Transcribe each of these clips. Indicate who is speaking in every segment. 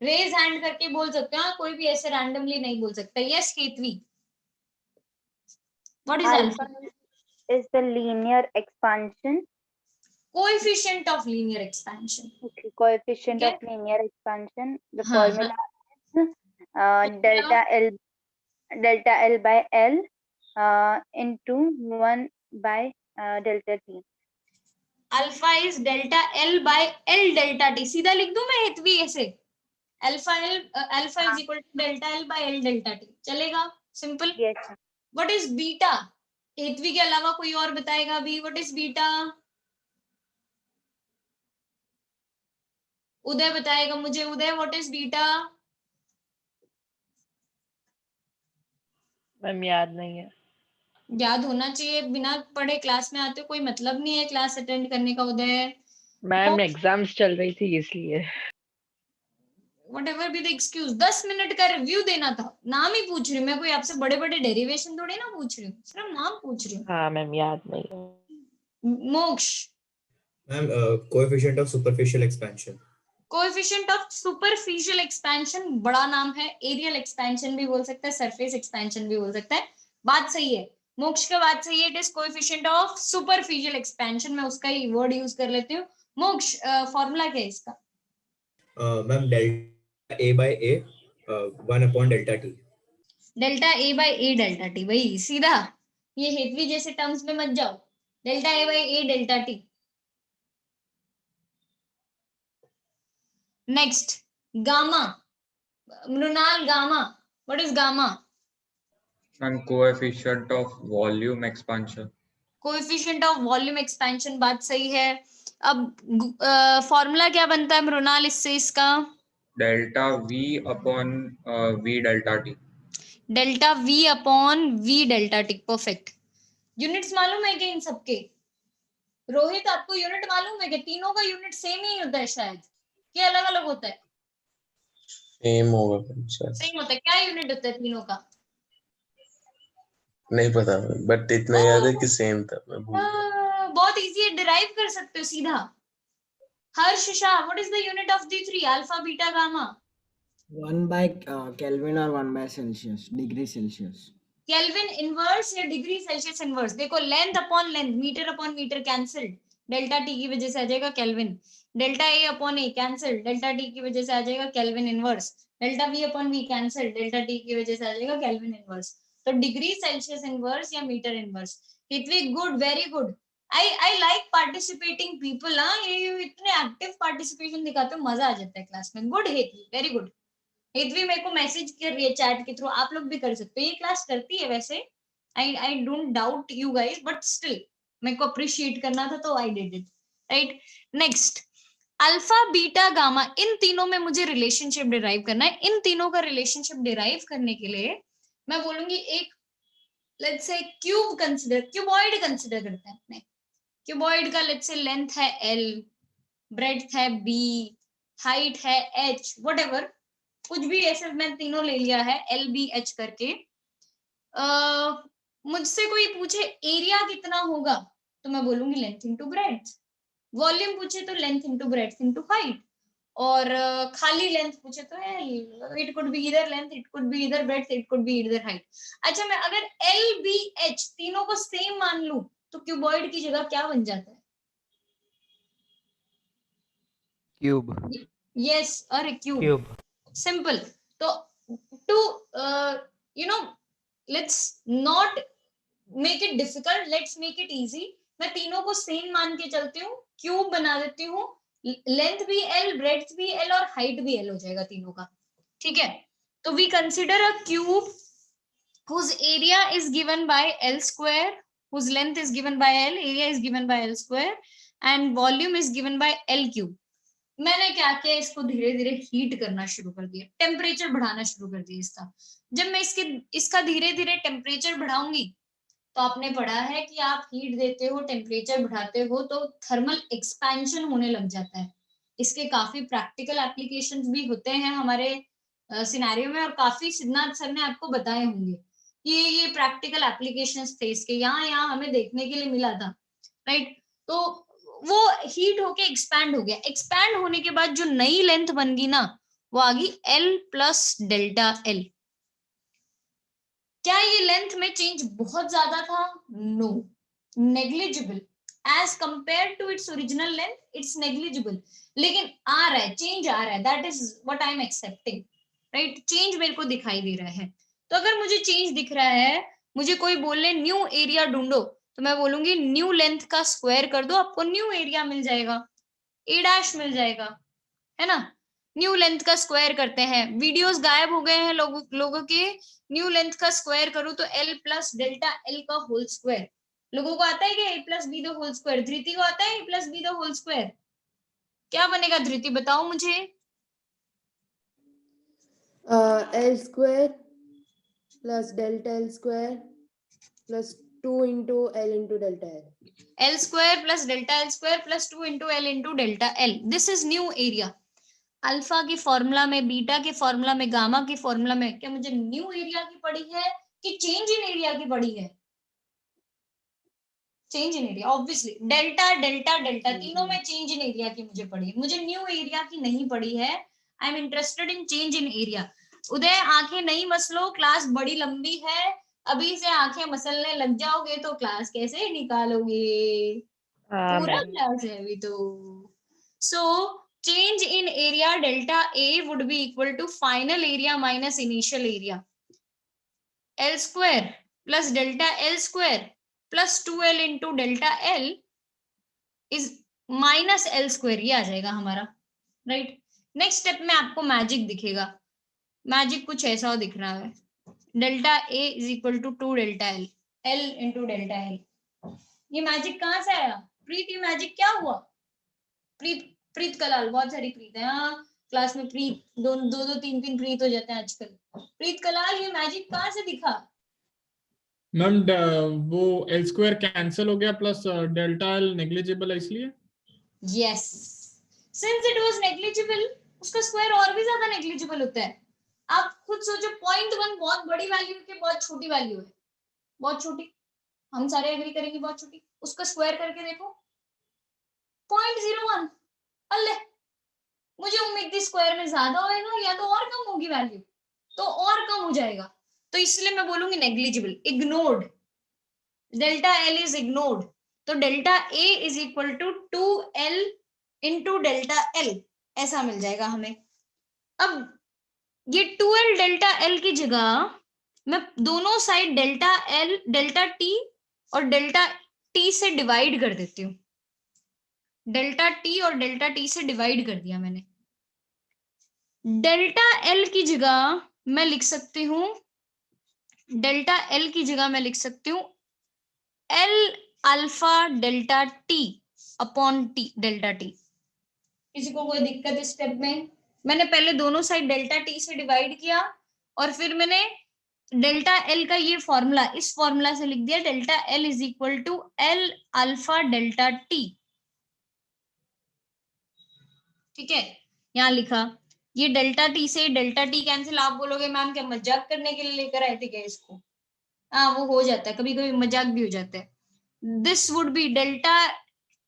Speaker 1: Raise hand करके बोल सकते हो, हाँ, कोई भी ऐसे रैंडमली नहीं बोल सकता। Yes Ketvi, what is
Speaker 2: Alpha
Speaker 1: alpha?
Speaker 2: is the linear expansion.
Speaker 1: Coefficient of linear expansion.
Speaker 2: Okay, coefficient
Speaker 1: ठीक
Speaker 2: of
Speaker 1: है,
Speaker 2: linear expansion. The
Speaker 1: हाँ हाँ,
Speaker 2: formula is
Speaker 1: formula
Speaker 2: delta L by L into 1 by delta T.
Speaker 1: Alpha is delta L by L delta T. सीधा लिख दूं मैं हेतवी ऐसे, alpha is equal to delta L by L delta T, चलेगा? Simple.
Speaker 2: Yes.
Speaker 1: What is beta? Hetvi के अलावा कोई और बताएगा अभी? What is beta? उदय बताएगा मुझे। उदय, व्हाट इज बीटा?
Speaker 3: मैम याद नहीं है।
Speaker 1: याद होना चाहिए, बिना पढ़े क्लास में आते हो, कोई मतलब नहीं है क्लास अटेंड करने का। उदय,
Speaker 3: मैम एग्जाम्स चल रही थी इसलिए।
Speaker 1: whatever be the excuse, 10 minute का रिव्यू देना था, नाम ही पूछ रही हूँ मैं, कोई आपसे बड़े बड़े डेरिवेशन थोड़ी ना पूछ रही हूँ, सिर्फ नाम पूछ रही हूँ।
Speaker 3: हाँ मैम याद नहीं है।
Speaker 1: मोक्ष,
Speaker 4: ma'am coefficient of superficial expansion.
Speaker 1: Coefficient of superficial expansion बड़ा नाम है, एरियल एक्सपेंशन भी बोल सकता है, सरफेस एक्सपेंशन भी बोल सकता है। बात सही है, मोक्ष का बात सही है, it is coefficient of superficial expansion. मैं उसका ही वर्ड यूज कर लेती हूँ। मोक्ष, फॉर्मूला क्या है इसका?
Speaker 4: Ma'am delta A by A 1 upon delta T.
Speaker 1: Delta A by A delta T, वही सीधा। ये हेतवी जैसे टर्म्स में मत जाओ, delta A by A delta T. Next, gamma, Mrinal, gamma, what is gamma?
Speaker 5: And coefficient of volume expansion.
Speaker 1: Coefficient of volume expansion, बात सही है। अब फॉर्मूला क्या बनता है मृणाल इससे, इसका?
Speaker 5: Delta V upon V delta T.
Speaker 1: Delta V upon we delta T, perfect. Units मालूम है क्या इन सबके? रोहित, आपको यूनिट मालूम है कि तीनों का यूनिट सेम ही होता है शायद, कि अलग अलग होता है?
Speaker 6: सेम होगा शायद,
Speaker 1: सेम होता है। क्या यूनिट होता है तीनों का?
Speaker 6: नहीं पता बट इतना याद है कि सेम था, मैं भूल गया।
Speaker 1: बहुत इजी है, डिराइव कर सकते हो सीधा। Harsh Shah, what is the unit of the three, alpha beta gamma?
Speaker 7: 1 by Kelvin or 1 by Celsius, degree Celsius.
Speaker 1: Kelvin inverse या डिग्री सेल्सियस इनवर्स? देखो, length upon length, metre upon metre cancel, delta T की वजह से आ जाएगा Kelvin. Delta A upon A cancel, delta T की वजह से आ जाएगा Kelvin inverse. Delta V upon V cancel, delta T की वजह से आ जाएगा केल्विन इनवर्स। तो डिग्री सेल्सियस इनवर्स या metre inverse. Hitvi, good, very good. I like participating people. हाँ, ये इतने एक्टिव पार्टिसिपेशन दिखाते हो, मजा आ जाता है क्लास में। Good Hitvi, very good. Hitvi मेरे को मैसेज कर रही है चैट के थ्रू, आप लोग भी कर सकते हो, ये क्लास करती है वैसे। I don't doubt you guys, but still मेरे को अप्रिशिएट करना था तो I did it, right. Next, alpha beta gamma, इन तीनों में मुझे रिलेशनशिप डिराइव करना है। इन तीनों का रिलेशनशिप डिराइव करने के लिए मैं बोलूंगी एक, let's say cube consider, cuboid consider करते हैं अपने। क्यूबॉइड का लेट्स से लेंथ है एल, ब्रेड्थ है बी, हाइट है एच, व्हाटएवर, कुछ भी ऐसे मैं तीनों ले लिया है एल बी एच करके। मुझसे कोई पूछे एरिया कितना होगा, तो मैं बोलूंगी लेंथ इनटू ब्रेड्थ। वॉल्यूम पूछे तो length into breadth into height. और खाली लेंथ पूछे तो इट कुड बी इधर लेंथ, इट कुड बी इधर ब्रेड्थ, इट कुड बी इधर हाइट। अच्छा, मैं अगर एल बी एच तीनों को सेम मान लूं तो क्यूबॉइड की जगह क्या बन जाता है?
Speaker 8: क्यूब।
Speaker 1: यस, अरे क्यूब,
Speaker 8: क्यूब।
Speaker 1: सिंपल। तो to you know, let's not make it difficult, let's make it easy. मैं तीनों को सेम मान के चलती हूँ, क्यूब बना देती हूँ। लेंथ भी एल, ब्रेड्थ भी एल और हाइट भी एल हो जाएगा तीनों का, ठीक है। तो we consider a cube whose area is given by L square, whose length is given by L, area is given by L square and volume is given by L cube। मैंने क्या किया, इसको धीरे धीरे हीट करना शुरू कर दिया, टेम्परेचर बढ़ाना शुरू कर दिया इसका। जब मैं इसका धीरे धीरे टेम्परेचर बढ़ाऊंगी, तो आपने पढ़ा है कि आप हीट देते हो, टेम्परेचर बढ़ाते हो तो थर्मल एक्सपेंशन होने लग जाता है। इसके काफी प्रैक्टिकल एप्लीकेशंस भी होते हैं हमारे सिनेरियो में, और काफी सिद्धार्थ सर ने आपको बताए होंगे ये प्रैक्टिकल एप्लीकेशंस थे इसके, यहाँ हमें देखने के लिए मिला था, राइट। तो वो हीट होके एक्सपैंड हो गया, एक्सपैंड होने के बाद जो नई लेंथ बन गई ना, वो आ गई L प्लस डेल्टा L। क्या ये लेंथ में चेंज बहुत ज्यादा था? No, negligible as compared to its original length, it's negligible. लेकिन आ रहा है, चेंज आ रहा है, that is what I am accepting, right? Change मेरे को दिखाई दे रहा है। तो अगर मुझे चेंज दिख रहा है, मुझे कोई बोले न्यू एरिया ढूंढो, तो मैं बोलूंगी न्यू लेंथ का स्क्वायर कर दो, आपको न्यू एरिया मिल जाएगा, ए डैश मिल जाएगा, है ना? न्यू लेंथ का स्क्वायर करते हैं, वीडियोस गायब हो गए हैं लोगों के। न्यू लेंथ का स्क्वायर करूं तो L प्लस डेल्टा L का होल स्क्वायर। लोगों को आता है क्या A plus B the whole square? Dhriti को आता है A plus B the whole square? क्या बनेगा धृति, बताओ मुझे।
Speaker 9: L square plus delta L square plus 2 into L into delta L.
Speaker 1: L square plus delta L square plus 2 into L into delta L. This is new area. Alpha की formula में, beta के formula में, gamma की formula में क्या मुझे new area की पड़ी है कि चेंज इन एरिया की पड़ी है? Change in area, obviously. Delta delta delta तीनों में चेंज इन एरिया की मुझे पड़ी है, मुझे न्यू एरिया की नहीं पड़ी है। I am interested in change in area. Uday, आंखें नहीं मसलो, क्लास बड़ी लंबी है, अभी से आंखें मसलने लग जाओगे तो क्लास कैसे निकालोगे? पूरा
Speaker 3: मैम
Speaker 1: क्लास है अभी तो। सो change in area delta A would be equal to final area minus initial area. L square plus delta L square plus 2L into delta L is minus L square, ये आ जाएगा हमारा, right? Next step में आपको magic दिखेगा। Magic कुछ ऐसा दिख रहा है, delta A is equal to 2 delta L, L into delta L। ये मैजिक कहाँ से आया? प्रीत, ये मैजिक क्या हुआ? प्रीत कलाल, बहुत सारी प्रीत है हाँ क्लास में, प्रीत दो दो दो तीन तीन प्रीत हो जाते हैं आजकल। प्रीत कलाल, ये मैजिक कहाँ से दिखा?
Speaker 10: मैम वो L स्क्वायर कैंसिल हो गया प्लस डेल्टा L नेग्लिजिबल है इसलिए।
Speaker 1: Yes, since it was negligible, उसका स्क्वायर और भी ज्यादा नेग्लिजिबल होता है। आप खुद सोचो, 0.1 बहुत बड़ी वैल्यू है कि बहुत छोटी वैल्यू है? बहुत छोटी, हम सारे एग्री करेंगे बहुत छोटी। उसका स्क्वायर करके देखो, 0.01। अल्ले, मुझे उम्मीद थी स्क्वायर में ज्यादा होएगा या तो और कम होगी वैल्यू, तो और कम हो जाएगा, तो इसलिए मैं बोलूंगी negligible, ignored. Delta L is ignored, तो delta A is equal to 2L into delta L, ऐसा मिल जाएगा हमें। अब ये 2L डेल्टा L की जगह मैं दोनों side delta L delta T और डेल्टा T से डिवाइड कर देती हूँ। डेल्टा T और डेल्टा T से डिवाइड कर दिया मैंने। डेल्टा L की जगह मैं लिख सकती हूँ, डेल्टा L की जगह मैं लिख सकती हूँ L alpha delta T upon T delta T। किसी को कोई दिक्कत इस स्टेप में? मैंने पहले दोनों साइड डेल्टा T से डिवाइड किया और फिर मैंने डेल्टा L का ये फॉर्मूला, इस फॉर्मूला से लिख दिया, delta L is equal to L alpha delta T। ठीक है, यहाँ लिखा, ये डेल्टा T से डेल्टा T कैंसिल। आप बोलोगे मैम क्या मजाक करने के लिए लेकर आए थे क्या इसको? हाँ, वो हो जाता है, कभी कभी मजाक भी हो जाता है। This would be delta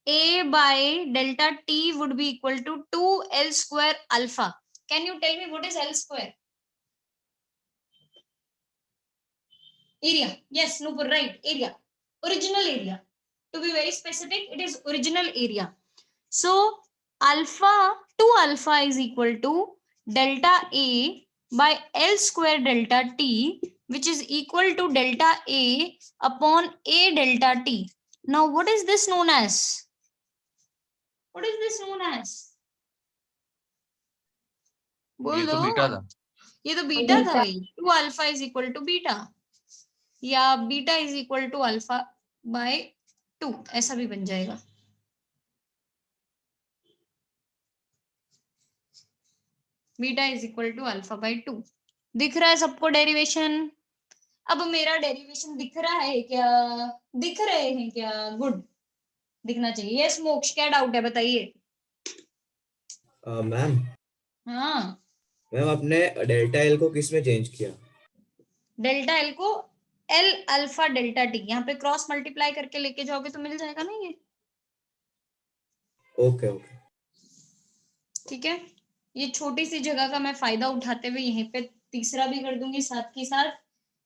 Speaker 1: A by delta T would be equal to 2L square alpha. Can you tell me what is L square? Area. Yes, Nupur, right. Area. Original area. To be very specific, it is original area. So, alpha, 2 alpha is equal to delta A by L square delta T, which is equal to delta A upon A delta T. Now, what is this known as? What is this known as? बोल दो।
Speaker 5: Beta था,
Speaker 1: ये तो beta था भाई। 2 alpha is equal to beta, या beta is equal to alpha by 2, ऐसा भी बन जाएगा। Beta is equal to alpha by 2। दिख रहा है सबको डेरिवेशन? अब मेरा डेरिवेशन दिख रहा है क्या? दिख रहे हैं क्या? गुड, दिखना चाहिए। यस मोक्ष, क्या डाउट है बताइए।
Speaker 4: मैम
Speaker 1: हाँ,
Speaker 4: मैम आपने डेल्टा एल को किस में चेंज किया?
Speaker 1: डेल्टा एल को एल अल्फा डेल्टा टी, यहाँ पे क्रॉस मल्टीप्लाई करके लेके जाओगे तो मिल जाएगा ना ये।
Speaker 4: ओके ओके,
Speaker 1: ठीक है, ये छोटी सी जगह का मैं फायदा उठाते हुए यहीं पे तीसरा भी कर दूंगी साथ के साथ।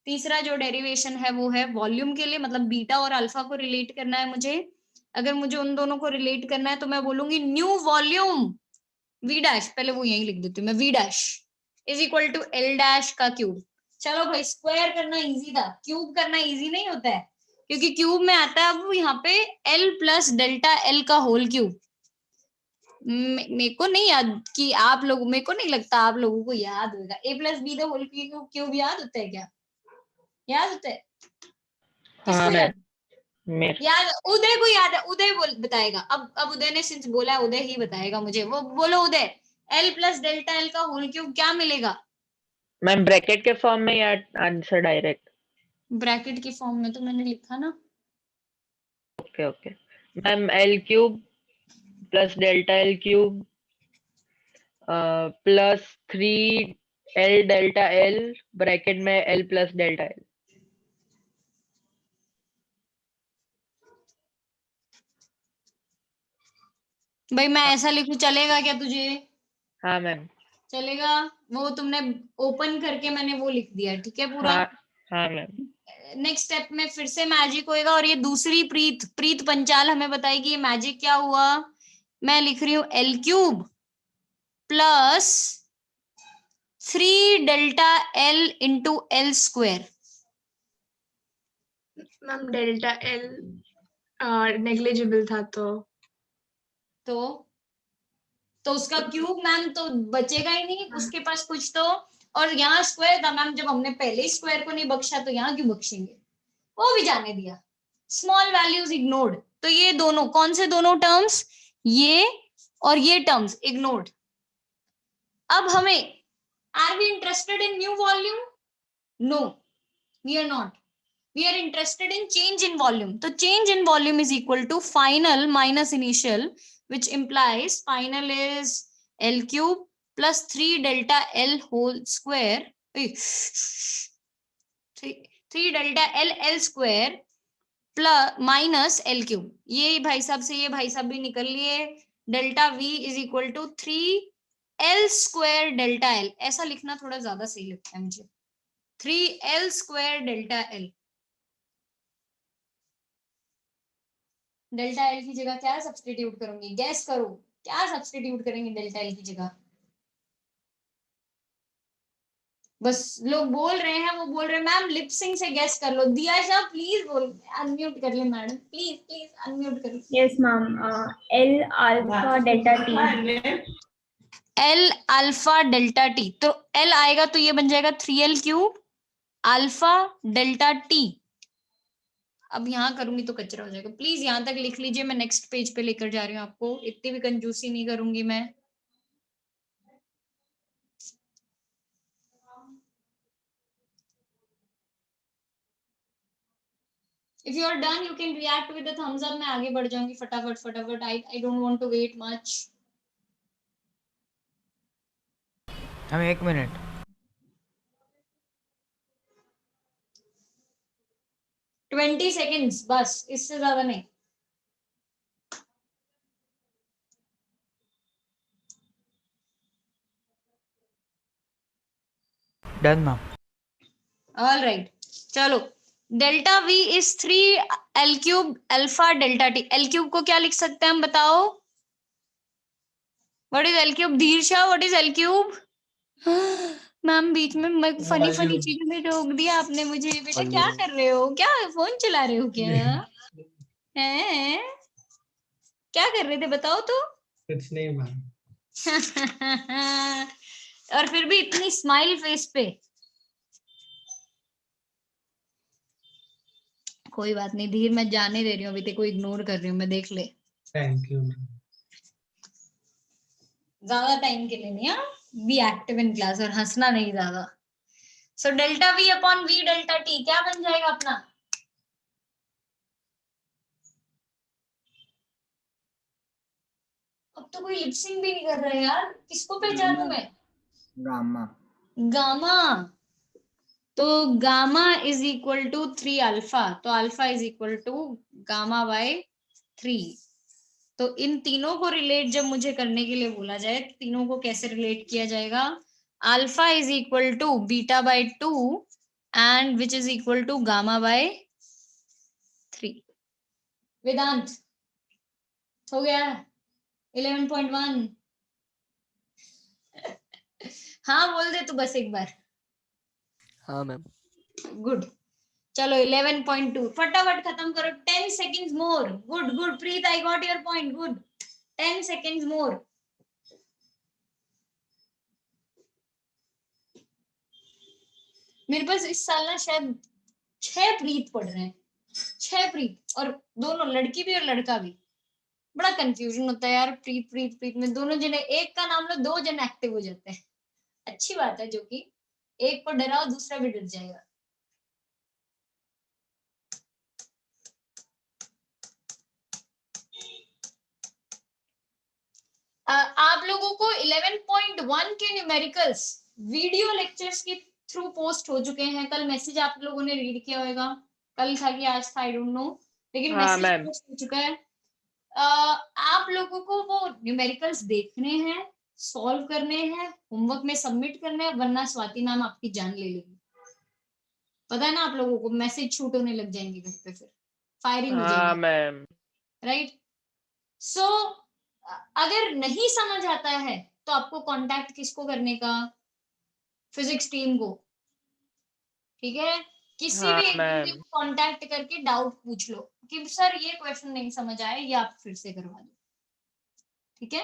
Speaker 1: तीसरा जो डेरिवेशन है वो है वॉल्यूम के लिए, मतलब बीटा और अल्फा को रिलेट करना है मुझे। अगर मुझे उन दोनों को रिलेट करना है तो मैं बोलूंगी न्यू वॉल्यूम वी डैश, पहले वो यही लिख देती हूँ मैं, V dash is equal to L dash का क्यूब। चलो भाई, स्क्वायर करना इजी था, क्यूब करना इजी नहीं होता है, क्योंकि क्यूब में आता है अब यहाँ पे एल प्लस डेल्टा एल का होल क्यूब। मेरे को नहीं याद कि आप लोग, मेरे को नहीं लगता आप लोगों को याद होगा। A plus B the whole cube याद होता है क्या? याद होता है?
Speaker 3: हाँ
Speaker 1: किसको याद?
Speaker 3: मेरे
Speaker 1: याद, उदय को याद है, उदय बोल बताएगा। अब उदय ने सिंस बोला है, उदय ही बताएगा मुझे। वो बोलो उदय, एल प्लस डेल्टा एल का होल क्यूब क्या मिलेगा?
Speaker 3: मैम ब्रैकेट के फॉर्म में या आंसर डायरेक्ट?
Speaker 1: ब्रैकेट की फॉर्म में तो मैंने लिखा ना।
Speaker 3: Okay okay ma'am, L cube plus delta L cube plus 3 L delta L bracket में एल प्लस डेल्टा एल।
Speaker 1: भाई मैं ऐसा लिखूं चलेगा क्या तुझे?
Speaker 3: हाँ मैम।
Speaker 1: चलेगा? वो तुमने ओपन करके मैंने वो लिख दिया, ठीक है पूरा।
Speaker 3: हाँ हाँ मैम।
Speaker 1: नेक्स्ट स्टेप में फिर से मैजिक होएगा, और ये दूसरी प्रीत पंचाल हमें बताएगी ये मैजिक क्या हुआ। मैं लिख रही हूँ L cube plus 3 delta L into L square.
Speaker 11: Ma'am delta L negligible था
Speaker 1: तो उसका क्यूब मैम तो बचेगा ही नहीं, उसके पास कुछ तो। और यहाँ स्क्वायर था मैम, जब हमने पहले ही स्क्वायर को नहीं बख्शा तो यहाँ क्यों बख्शेंगे? वो भी जाने दिया, स्मॉल वैल्यूज इग्नोर्ड। तो ये दोनों, कौन से दोनों टर्म्स? ये और ये टर्म्स इग्नोर्ड। अब हमें, are we interested in new volume? No, we are not. We are interested in change in volume. So change in volume is equal to final minus initial, which implies final is L cube plus 3 delta L whole square. 3 delta L square plus minus L cube. ये भाई साहब से ये भाई साहब भी निकल लिए। Delta V is equal to 3 L square delta L। ऐसा लिखना थोड़ा ज्यादा सही लगता है मुझे, 3 L square delta L। Delta L की जगह क्या सब्स्टिट्यूट करूंगी? गैस करो, क्या सब्स्टिट्यूट करेंगे डेल्टा एल की जगह? बस लोग बोल रहे हैं, वो बोल रहे हैं मैम लिपसिंग से गैस कर लो। दिया शाह प्लीज बोल, अनम्यूट कर ले मैडम, प्लीज प्लीज अनम्यूट कर लो।
Speaker 2: Yes ma'am, L alpha delta T.
Speaker 1: L alpha delta T, तो एल आएगा तो ये बन जाएगा 3L cube alpha delta T. अब यहाँ करूंगी तो कचरा हो जाएगा, प्लीज यहाँ तक लिख लीजिए। मैं नेक्स्ट पेज पे लेकर जा रही हूँ आपको, इतनी भी कंजूसी नहीं करूंगी मैं। If you are done, you can react with the thumbs up. मैं आगे बढ़ जाऊंगी फटाफट फटाफट। I don't want to wait much.
Speaker 8: हम 1 मिनट।
Speaker 1: 20 seconds बस, इससे ज्यादा नहीं।
Speaker 8: Done ma'am.
Speaker 1: All right, चलो। Delta V is 3L cube alpha delta T। L cube को क्या लिख सकते हैं हम बताओ? What is L cube? Dhir Shah, what is L cube? Ma'am बीच में फनी फनी चीजों में रोक दिया आपने मुझे। बेटा क्या कर रहे हो? क्या फोन चला रहे हो क्या? हैं? क्या कर रहे थे बताओ तो?
Speaker 4: कुछ नहीं मैम।
Speaker 1: और फिर भी इतनी स्माइल फेस पे। कोई बात नहीं धीर, मैं जाने दे रही हूँ, अभी तेरे को इग्नोर कर रही हूँ मैं, देख ले।
Speaker 4: Thank you.
Speaker 1: ज्यादा टाइम के लिए नहीं, हाँ? बी एक्टिव इन क्लास और हंसना नहीं ज्यादा। So delta V upon V delta T क्या बन जाएगा अपना? अब तो कोई लिपसिंग भी नहीं कर रहा है यार, किसको पहचानूं मैं?
Speaker 7: गामा।
Speaker 1: गामा। तो gamma is equal to 3 alpha, तो alpha is equal to gamma by 3। तो इन तीनों को रिलेट जब मुझे करने के लिए बोला जाए तो तीनों को कैसे रिलेट किया जाएगा? Alpha is equal to beta by 2 and which is equal to gamma by 3। Vedant हो गया 11.1? हाँ बोल दे तू बस एक बार।
Speaker 8: हाँ मैम।
Speaker 1: गुड। चलो 11.2 फटाफट खत्म करो। 10 seconds more. Good good Preet, I got your point. Good 10 seconds more. मेरे पास इस साल ना शायद 6 प्रीत पढ़ रहे हैं, 6 प्रीत, और दोनों लड़की भी और लड़का भी। बड़ा कंफ्यूजन होता है यार, प्रीत प्रीत प्रीत में दोनों जने, एक का नाम लो 2 जन एक्टिव हो जाते हैं। अच्छी बात है, जो कि एक को डराओ दूसरा भी डर जाएगा। आप लोगों को 11.1 के न्यूमेरिकल्स वीडियो लेक्चर्स के थ्रू पोस्ट हो चुके हैं। कल मैसेज आप लोगों ने रीड किया होगा, कल था कि आज था, आई डोंट नो, लेकिन
Speaker 3: हाँ
Speaker 1: मैसेज
Speaker 3: मैम।
Speaker 1: पोस्ट हो चुका है। आप लोगों को वो न्यूमेरिकल्स देखने हैं, सॉल्व करने हैं, होमवर्क में सबमिट करने हैं, वरना स्वाति मैम आपकी जान ले लेगी। पता है ना आप लोगों को, मैसेज शूट होने लग जाएंगे घर पे, फिर फायरिंग हो
Speaker 3: हाँ
Speaker 1: जाएगी,
Speaker 3: मैम।
Speaker 1: राइट? सो अगर नहीं समझ आता है तो आपको कांटेक्ट किसको करने का? फिजिक्स टीम को, ठीक है? किसी
Speaker 3: हाँ
Speaker 1: भी एक बंदे
Speaker 3: मैम।
Speaker 1: को कांटेक्ट करके डाउट पूछ लो कि सर ये क्वेश्चन नहीं समझ आया, ये आप फिर से करवा दो, ठीक है?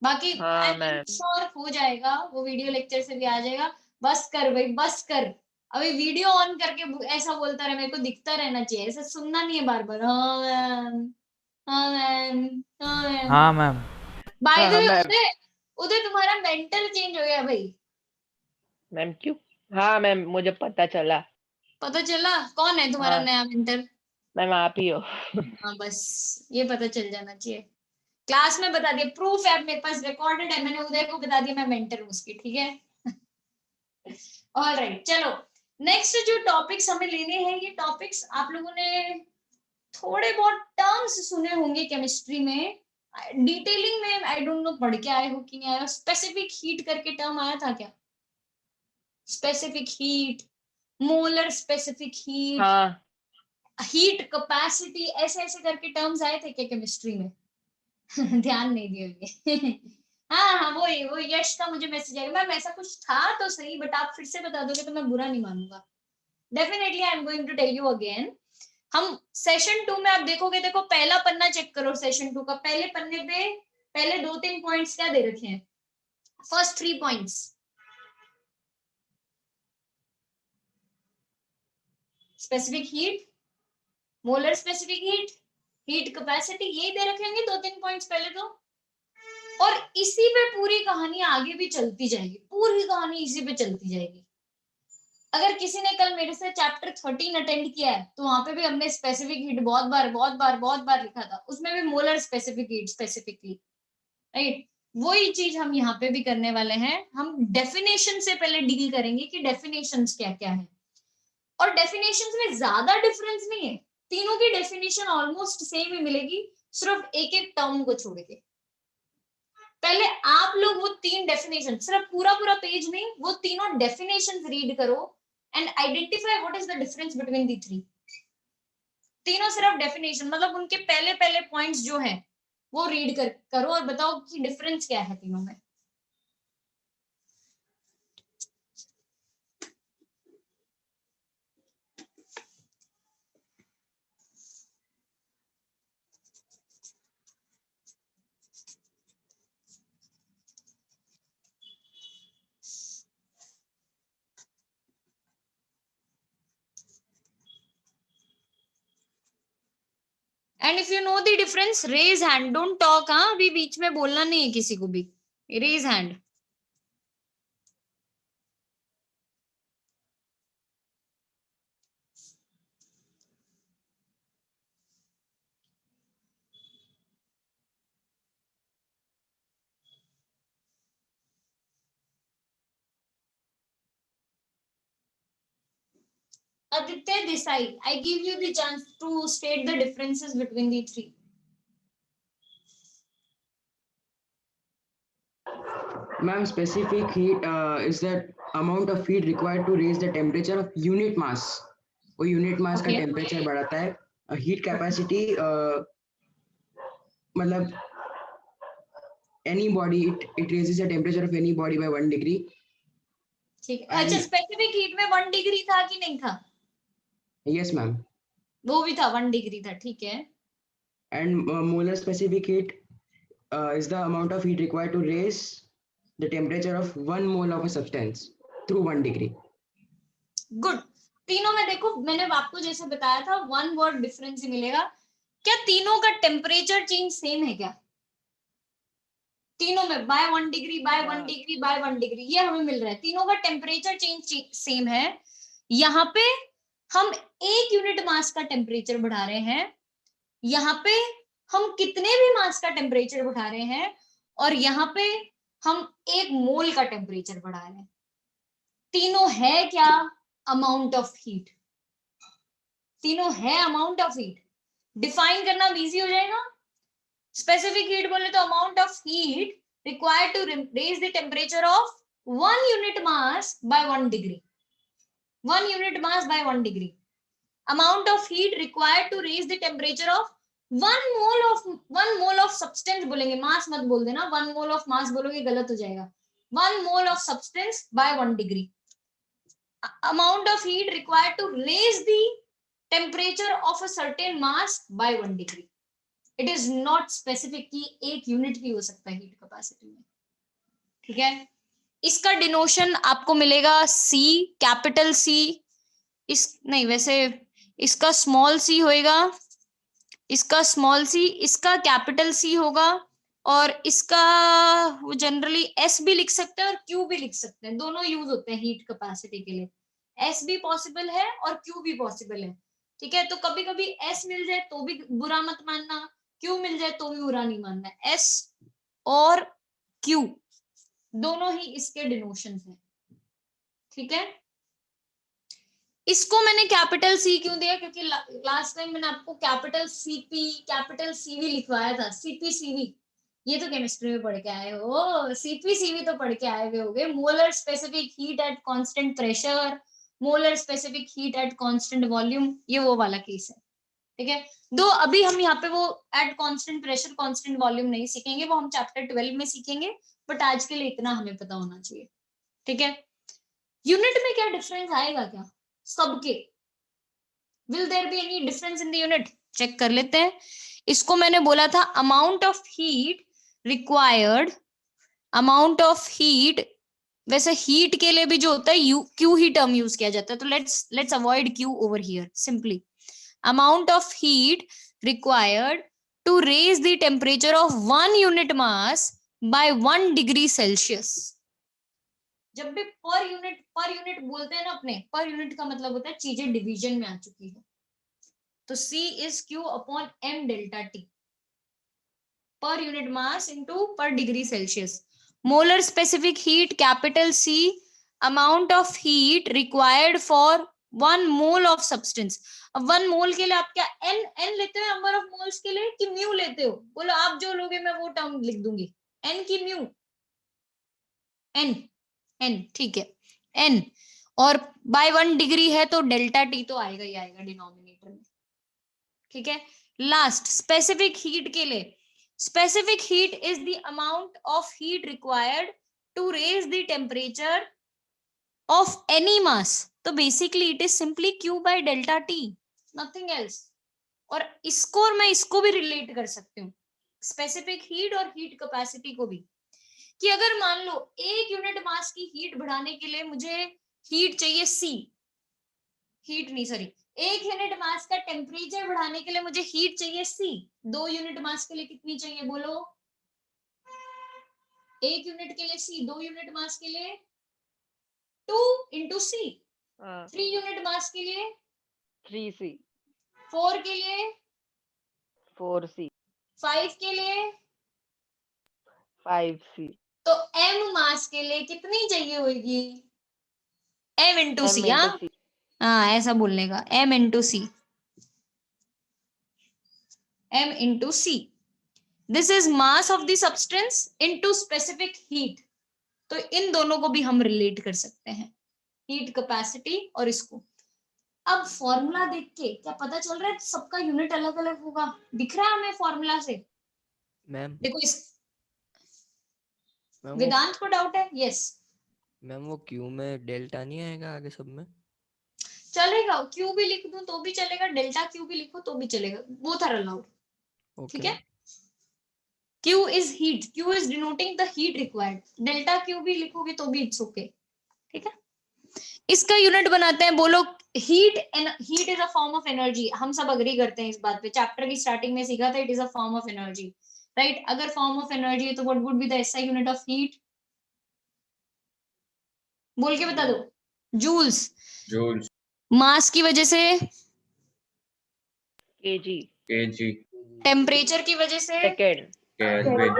Speaker 1: बाकी आई
Speaker 3: हाँ
Speaker 1: एम
Speaker 3: मैम।
Speaker 1: श्योर हो जाएगा, वो वीडियो लेक्चर से भी आ जाएगा। बस कर भाई, बस कर। अभी वीडियो ऑन करके ऐसा बोलता रहे, मेरे को दिखता रहना चाहिए, ऐसा सुनना नहीं है बार बार। हाँ मैम, हाँ मैम, हाँ मैम।
Speaker 8: हाँ मैम।
Speaker 1: बाय द
Speaker 3: हाँ
Speaker 1: वे
Speaker 3: मैम।
Speaker 1: उदय, उदय तुम्हारा मेंटल चेंज हो गया भाई।
Speaker 3: मैम क्यों? हाँ मैम, मुझे पता चला।
Speaker 1: पता चला? कौन है तुम्हारा
Speaker 3: हाँ
Speaker 1: नया मेंटर?
Speaker 3: मैम, आप ही हो।
Speaker 1: हाँ बस ये पता चल जाना चाहिए। क्लास में बता दिया, प्रूफ है मेरे पास, रिकॉर्डेड है, मैंने उदय को बता दिया मैं मेंटर हूँ उसकी, ठीक है? ऑलराइट, चलो नेक्स्ट जो टॉपिक्स हमें लेने हैं, ये टॉपिक्स आप लोगों ने थोड़े बहुत टर्म्स सुने होंगे केमिस्ट्री में, डिटेलिंग में आई डोंट नो पढ़ के आए हो कि नहीं आए हो। स्पेसिफिक हीट करके टर्म आया था क्या? Specific heat, molar specific heat,
Speaker 3: हाँ
Speaker 1: हीट कैपेसिटी, ऐसे ऐसे करके टर्म्स आए थे क्या केमिस्ट्री में? ध्यान नहीं दिए होंगे। हाँ हाँ, वो यश का मुझे मैसेज आएगा, मैम ऐसा कुछ था तो सही, बट आप फिर से बता दोगे तो मैं बुरा नहीं मानूंगा। Definitely I am going to tell you again. हम सेशन 2 में आप देखोगे, देखो पहला पन्ना चेक करो सेशन 2 का। पहले पन्ने पे पहले 2-3 पॉइंट्स क्या दे रखे हैं? First 3 points, specific heat, molar specific heat, heat capacity, यही दे रखे होंगे 2-3 पॉइंट्स पहले तो। और इसी पे पूरी कहानी आगे भी चलती जाएगी, पूरी कहानी इसी पे चलती जाएगी। अगर किसी ने कल मेरे से चैप्टर 13 अटेंड किया है तो वहां पे भी हमने स्पेसिफिक हीट बहुत बार लिखा था, उसमें भी molar specific heat specifically, right? वही चीज हम यहाँ पे भी करने वाले हैं। हम डेफिनेशन से पहले डील करेंगे कि डेफिनेशंस क्या क्या है, और डेफिनेशंस में ज्यादा डिफरेंस नहीं है, तीनों की डेफिनेशन ऑलमोस्ट सेम ही मिलेगी, सिर्फ एक एक टर्म को छोड़ के। पहले आप लोग वो 3 डेफिनेशन, सिर्फ पूरा पूरा पेज नहीं, वो तीनों डेफिनेशंस रीड करो and identify what is the difference between the 3। तीनों सिर्फ डेफिनेशन, मतलब उनके पहले पहले पॉइंट्स जो हैं वो रीड करो और बताओ कि डिफरेंस क्या है तीनों में। And if you know the difference raise hand, don't talk. हाँ, अभी बीच में बोलना नहीं है किसी को भी, raise hand. Aditya Desai, I give you the chance to state the differences between the 3.
Speaker 12: Ma'am, specific heat is the amount of heat required to raise the temperature of unit mass. वो unit mass का
Speaker 1: Okay.
Speaker 12: temperature बढ़ाता है. Heat capacity मतलब any body it raises the temperature of any body by 1 degree.
Speaker 1: ठीक है. अच्छा, specific heat में 1 degree था कि नहीं था?
Speaker 12: Yes, ma'am.
Speaker 1: वो भी था, 1 डिग्री था. ठीक है.
Speaker 12: And molar specific heat is the amount of heat required to raise the temperature of 1 mole of a substance through 1 degree.
Speaker 1: Good. तीनों में देखो, मैंने आपको जैसे बताया था 1 वर्ड डिफरेंस ही मिलेगा. क्या तीनों का टेम्परेचर चेंज सेम है क्या? तीनों में by 1 degree, by 1 degree, by 1 degree, ये हमें मिल रहा है. तीनों का टेम्परेचर चेंज सेम है. यहाँ पे हम 1 यूनिट मास का टेम्परेचर बढ़ा रहे हैं, यहाँ पे हम कितने भी मास का टेम्परेचर बढ़ा रहे हैं, और यहाँ पे हम 1 मोल का टेम्परेचर बढ़ा रहे हैं. तीनों है क्या? Amount of heat. तीनों है अमाउंट ऑफ हीट. डिफाइन करना इजी हो जाएगा. स्पेसिफिक हीट बोले तो amount of heat required to raise the temperature of 1 unit mass by 1 degree. 1 unit mass by 1 degree. Amount of heat required to raise the temperature of 1 mole of substance. बोलेंगे mass मत बोल देना, 1 mole of mass बोलोगे गलत हो जाएगा. 1 mole of substance by 1 degree. Amount of heat required to raise the temperature of a certain mass by 1 degree. It is not specific कि 1 unit भी हो सकता है हीट कैपेसिटी में. ठीक है. इसका डिनोशन आपको मिलेगा C, कैपिटल C. इस नहीं, वैसे इसका स्मॉल c होएगा, इसका स्मॉल c, इसका कैपिटल C होगा, और इसका वो जनरली S भी लिख सकते हैं और Q भी लिख सकते हैं. दोनों यूज होते हैं हीट कैपेसिटी के लिए. S भी पॉसिबल है और Q भी पॉसिबल है. ठीक है. तो कभी कभी S मिल जाए तो भी बुरा मत मानना, Q मिल जाए तो भी बुरा नहीं मानना. S और Q दोनों ही इसके डिनोशंस हैं. ठीक है. इसको मैंने कैपिटल C क्यों दिया? क्योंकि लास्ट टाइम मैंने आपको कैपिटल CP, कैपिटल CV लिखवाया था. CPCV ये तो केमिस्ट्री में पढ़ के आए हो. CPCV तो पढ़ के आए हुए होगे. Molar specific heat at constant pressure, molar specific heat at constant volume, ये वो वाला केस है. ठीक है. दो अभी हम यहाँ पे वो at constant pressure constant volume नहीं सीखेंगे, वो हम चैप्टर 12 में सीखेंगे. बट आज के लिए इतना हमें पता होना चाहिए. ठीक है. यूनिट में क्या डिफरेंस आएगा क्या सबके? Will there be any difference in the unit? Check कर लेते हैं. इसको मैंने बोला था amount of heat required, amount of heat, वैसे हीट के लिए भी जो होता है क्यू ही टर्म यूज किया जाता है, तो let's avoid Q over here. Simply amount of heat required to raise the temperature of 1 unit mass by 1 degree Celsius. जब भी पर यूनिट बोलते हैं ना अपने, पर यूनिट का मतलब होता है चीजें डिवीजन में आ चुकी है. तो C is Q upon M delta T per unit mass into per degree Celsius. Molar specific heat capital C, amount of heat required for 1 mole of substance. अब 1 मोल के लिए आप क्या n लेते हो नंबर ऑफ मोल्स के लिए कि म्यू लेते हो? बोलो आप जो लोगे मैं वो टर्म लिख दूंगी. n की म्यू, n ठीक है. n और बाय 1 डिग्री है तो डेल्टा टी तो आएगा ही आएगा डिनोमिनेटर में. ठीक है. लास्ट स्पेसिफिक हीट के लिए, specific heat is the amount of heat required to raise the temperature of any mass. तो basically it is simply Q by delta T, nothing else. और इसको और मैं इसको भी रिलेट कर सकती हूँ, स्पेसिफिक हीट और हीट कैपेसिटी को भी, कि अगर मान लो 1 यूनिट मास की हीट बढ़ाने के लिए मुझे हीट चाहिए C, हीट नहीं सॉरी 1 यूनिट मास का टेम्परेचर बढ़ाने के लिए मुझे हीट चाहिए C. 2 यूनिट मास के लिए कितनी चाहिए बोलो? 1 यूनिट के लिए C, 2 यूनिट मास के लिए 2 into C. 3 यूनिट मास के लिए
Speaker 3: 3C.
Speaker 1: 4 के लिए
Speaker 3: 4C.
Speaker 1: 5 के लिए
Speaker 3: 5C.
Speaker 1: तो M मास के लिए कितनी चाहिए होगी? M into C. हाँ ऐसा बोलने का, M into C. M into C. This is mass of the substance into specific heat. तो इन दोनों को भी हम रिलेट कर सकते हैं, हीट कैपेसिटी और इसको। अब फॉर्मूला देख के क्या पता चल रहा है सबका यूनिट अलग अलग होगा, दिख रहा है हमें फॉर्मूला से?
Speaker 8: मैम
Speaker 1: देखो इस
Speaker 8: मैम वो
Speaker 1: वेदांत को डाउट है? यस
Speaker 8: मैम वो क्यू में डेल्टा नहीं आएगा आगे सब में?
Speaker 1: चलेगा, क्यू भी लिख दूं तो भी चलेगा, डेल्टा क्यू भी लिखो तो भी चलेगा, बोथ आर अलाउड। ठीक
Speaker 8: ओके
Speaker 1: है, Q is heat, Q is denoting the heat required, delta Q भी लिखोगे तो भी इट्स ओके। ठीक है, इसका यूनिट बनाते हैं, बोलो heat. Heat is a form of energy, हम सब अग्री करते हैं इस बात पे, चैप्टर की स्टार्टिंग में सीखा था, it is a form of energy, right? अगर फॉर्म ऑफ एनर्जी है तो what would be the SI unit of heat? बोल के बता दो। जूल्स।
Speaker 5: जूल्स,
Speaker 1: मास की वजह से,
Speaker 3: kg,
Speaker 5: kg,
Speaker 1: टेम्परेचर की वजह से,
Speaker 3: second,
Speaker 5: Kelvin,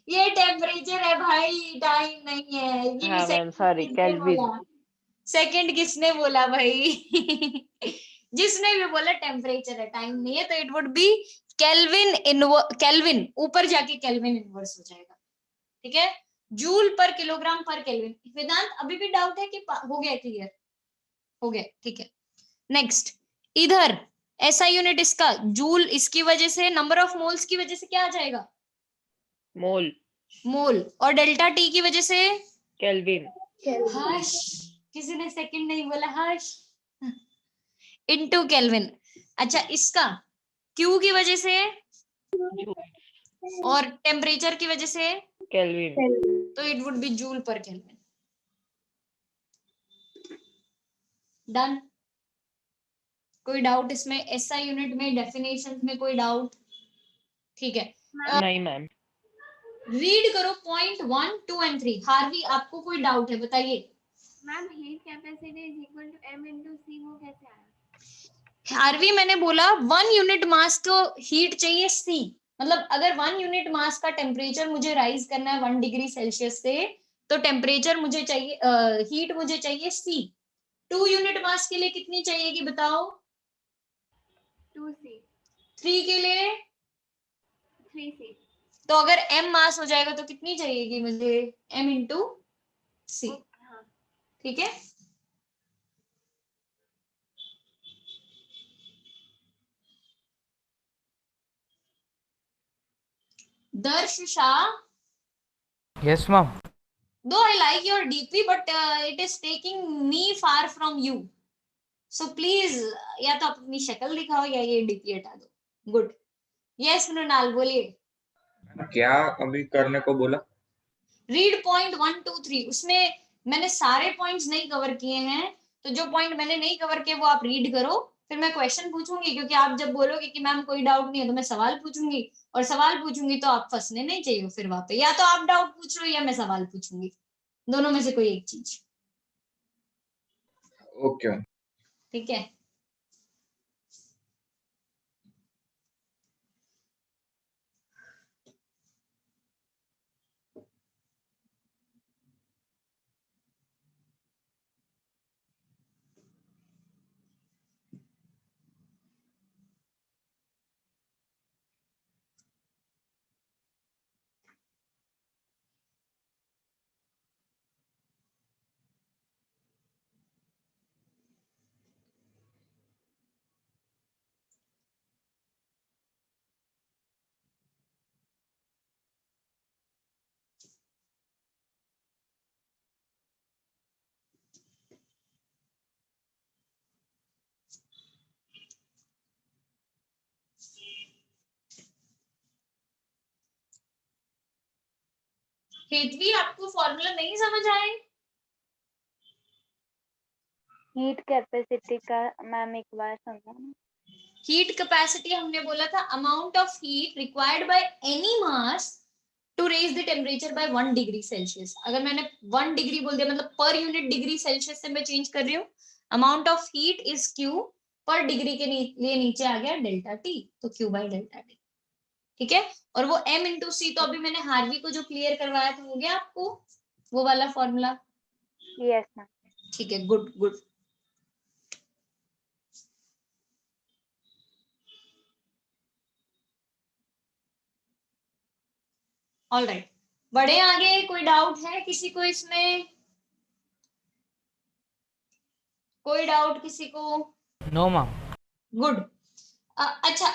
Speaker 1: ये टेम्परेचर है भाई, टाइम नहीं है ये।
Speaker 3: हाँ ma'am sorry,
Speaker 1: second
Speaker 3: kelvin.
Speaker 1: Second किसने बोला भाई? जिसने भी बोला टेम्परेचर है, टाइम नहीं है, तो it would B kelvin kelvin, ऊपर जाके केल्विन इनवर्स हो जाएगा। ठीक है, जूल पर किलोग्राम पर केल्विन। वेदांत अभी भी डाउट है कि हो गया क्लियर? हो गया, ठीक है। नेक्स्ट, इधर ऐसा यूनिट इसका जूल, इसकी वजह से नंबर ऑफ मोल्स की वजह से क्या आ जाएगा?
Speaker 3: मोल,
Speaker 1: मोल। और डेल्टा टी की वजह से
Speaker 3: केल्विन,
Speaker 1: हर्ष, किसी ने सेकंड नहीं बोला, हर्ष, इनटू केल्विन। अच्छा, इसका क्यू की वजह से
Speaker 3: जूल,
Speaker 1: और टेम्परेचर की वजह से,
Speaker 3: केल्विन।
Speaker 1: तो it would be joule per kelvin. Done. कोई डाउट इसमें? एसआई यूनिट में, डेफिनेशन में कोई डाउट? ठीक है,
Speaker 3: नहीं मैम।
Speaker 1: रीड करो पॉइंट 1, 2 एंड 3। हार्वी आपको कोई डाउट है बताइए?
Speaker 2: Ma'am heat capacity is equal to m into c, वो कैसे आया?
Speaker 1: हार्वी मैंने बोला 1 यूनिट मास को हीट चाहिए C, मतलब अगर 1 यूनिट मास का टेम्परेचर मुझे राइज करना है 1 डिग्री सेल्सियस से, तो टेम्परेचर मुझे चाहिए, हीट मुझे चाहिए C। 2 यूनिट मास के लिए कितनी चाहिएगी बताओ?
Speaker 2: 2c,
Speaker 1: 3 के लिए?
Speaker 2: 3c।
Speaker 1: तो अगर M मास हो जाएगा तो कितनी चाहिएगी मुझे? M into C।
Speaker 2: हाँ।
Speaker 1: ठीक है, दर्श Shah,
Speaker 13: Yes, ma'am.
Speaker 1: though I like your DP but it is taking me far from you, so please या तो अपनी शक्ल दिखाओ या ये डीपी हटा दो। गुड। यस मृणाल बोलिए।
Speaker 5: क्या अभी करने को बोला?
Speaker 1: Read point 1, 2, 3। उसमें मैंने सारे पॉइंट्स नहीं कवर किए हैं, तो जो पॉइंट मैंने नहीं कवर किए वो आप रीड करो, फिर मैं क्वेश्चन पूछूंगी, क्योंकि आप जब बोलोगे कि मैम कोई डाउट नहीं है तो मैं सवाल पूछूंगी, और सवाल पूछूंगी तो आप फंसने नहीं चाहिए फिर वहां पे, या तो आप डाउट पूछ लो या मैं सवाल पूछूंगी, दोनों में से कोई एक चीज।
Speaker 5: ओके,
Speaker 1: ठीक है, हेतवी आपको फॉर्मूला नहीं समझ आए?
Speaker 2: हीट कैपेसिटी का मैम एक बार समझाना।
Speaker 1: हीट कैपेसिटी हमने बोला था amount of heat required by any mass to raise the temperature by 1 degree Celsius. अगर मैंने 1 डिग्री बोल दिया मतलब पर यूनिट डिग्री सेल्सियस से मैं चेंज कर रही हूँ, amount of heat is Q, पर डिग्री के लिए नीचे आ गया डेल्टा टी, तो क्यू बाई डेल्टा टी। ठीक है, और वो m इंटू सी तो अभी मैंने हार्वी को जो क्लियर करवाया था, हो गया आपको वो वाला फॉर्मूला?
Speaker 2: Yes ma'am.
Speaker 1: ठीक है, गुड गुड। ऑल राइट, बढ़े आगे, कोई डाउट है किसी को इसमें? कोई डाउट किसी को?
Speaker 13: No ma'am.
Speaker 1: गुड। अच्छा,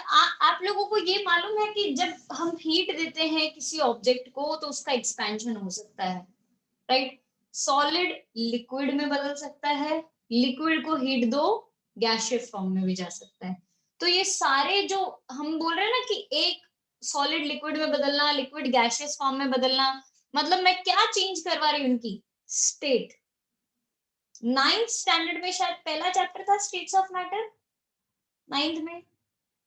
Speaker 1: आप लोगों को ये मालूम है कि जब हम हीट देते हैं किसी ऑब्जेक्ट को तो उसका एक्सपेंशन हो सकता है, राइट? सॉलिड लिक्विड में बदल सकता है, लिक्विड को हीट दो गैसियस फॉर्म में भी जा सकता है। तो ये सारे जो हम बोल रहे हैं ना कि एक सॉलिड लिक्विड में बदलना, लिक्विड गैसियस फॉर्म में बदलना, मतलब मैं क्या चेंज करवा रही हूँ उनकी स्टेट। 9th स्टैंडर्ड में शायद पहला चैप्टर था स्टेट्स ऑफ मैटर, 9th में,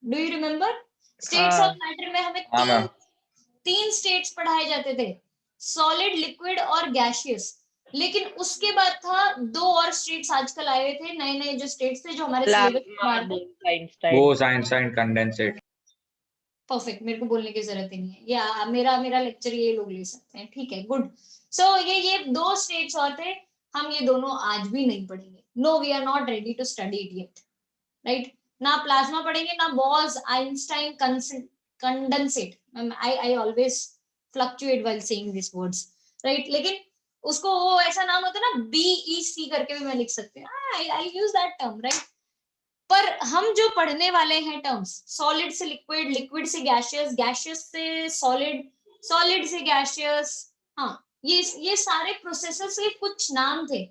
Speaker 1: do you remember? States of matter में हमें तीन स्टेट्स पढ़ाए जाते थे, सॉलिड, लिक्विड और गैसियस। लेकिन उसके बाद था दो और स्टेट्स आजकल आए हुए थे, नए नए जो स्टेट्स थे जो हमारे सिलेबस में बाहर थे।
Speaker 5: वो साइन कंडेंसेट।
Speaker 1: परफेक्ट, मेरे को बोलने की जरूरत ही नहीं है, या मेरा लेक्चर ये लोग ले सकते हैं, ठीक है, गुड। सो ये दो स्टेट्स और थे, हम ये दोनों आज भी नहीं पढ़ेंगे। No, we are not ready to study it yet, right? ना प्लाज्मा पढ़ेंगे, ना Bose, Einstein, condensate. I always fluctuate while saying this words, right? लेकिन उसको वो ऐसा नाम होता है ना, BEC करके भी मैं लिख सकती हूँ, आई यूज दैट टर्म, राइट? पर हम जो पढ़ने वाले हैं टर्म्स, सॉलिड से लिक्विड, लिक्विड से गैसियस, गैसियस से सॉलिड, सॉलिड से गैसियस, हाँ, ये सारे प्रोसेसेस के कुछ नाम थे,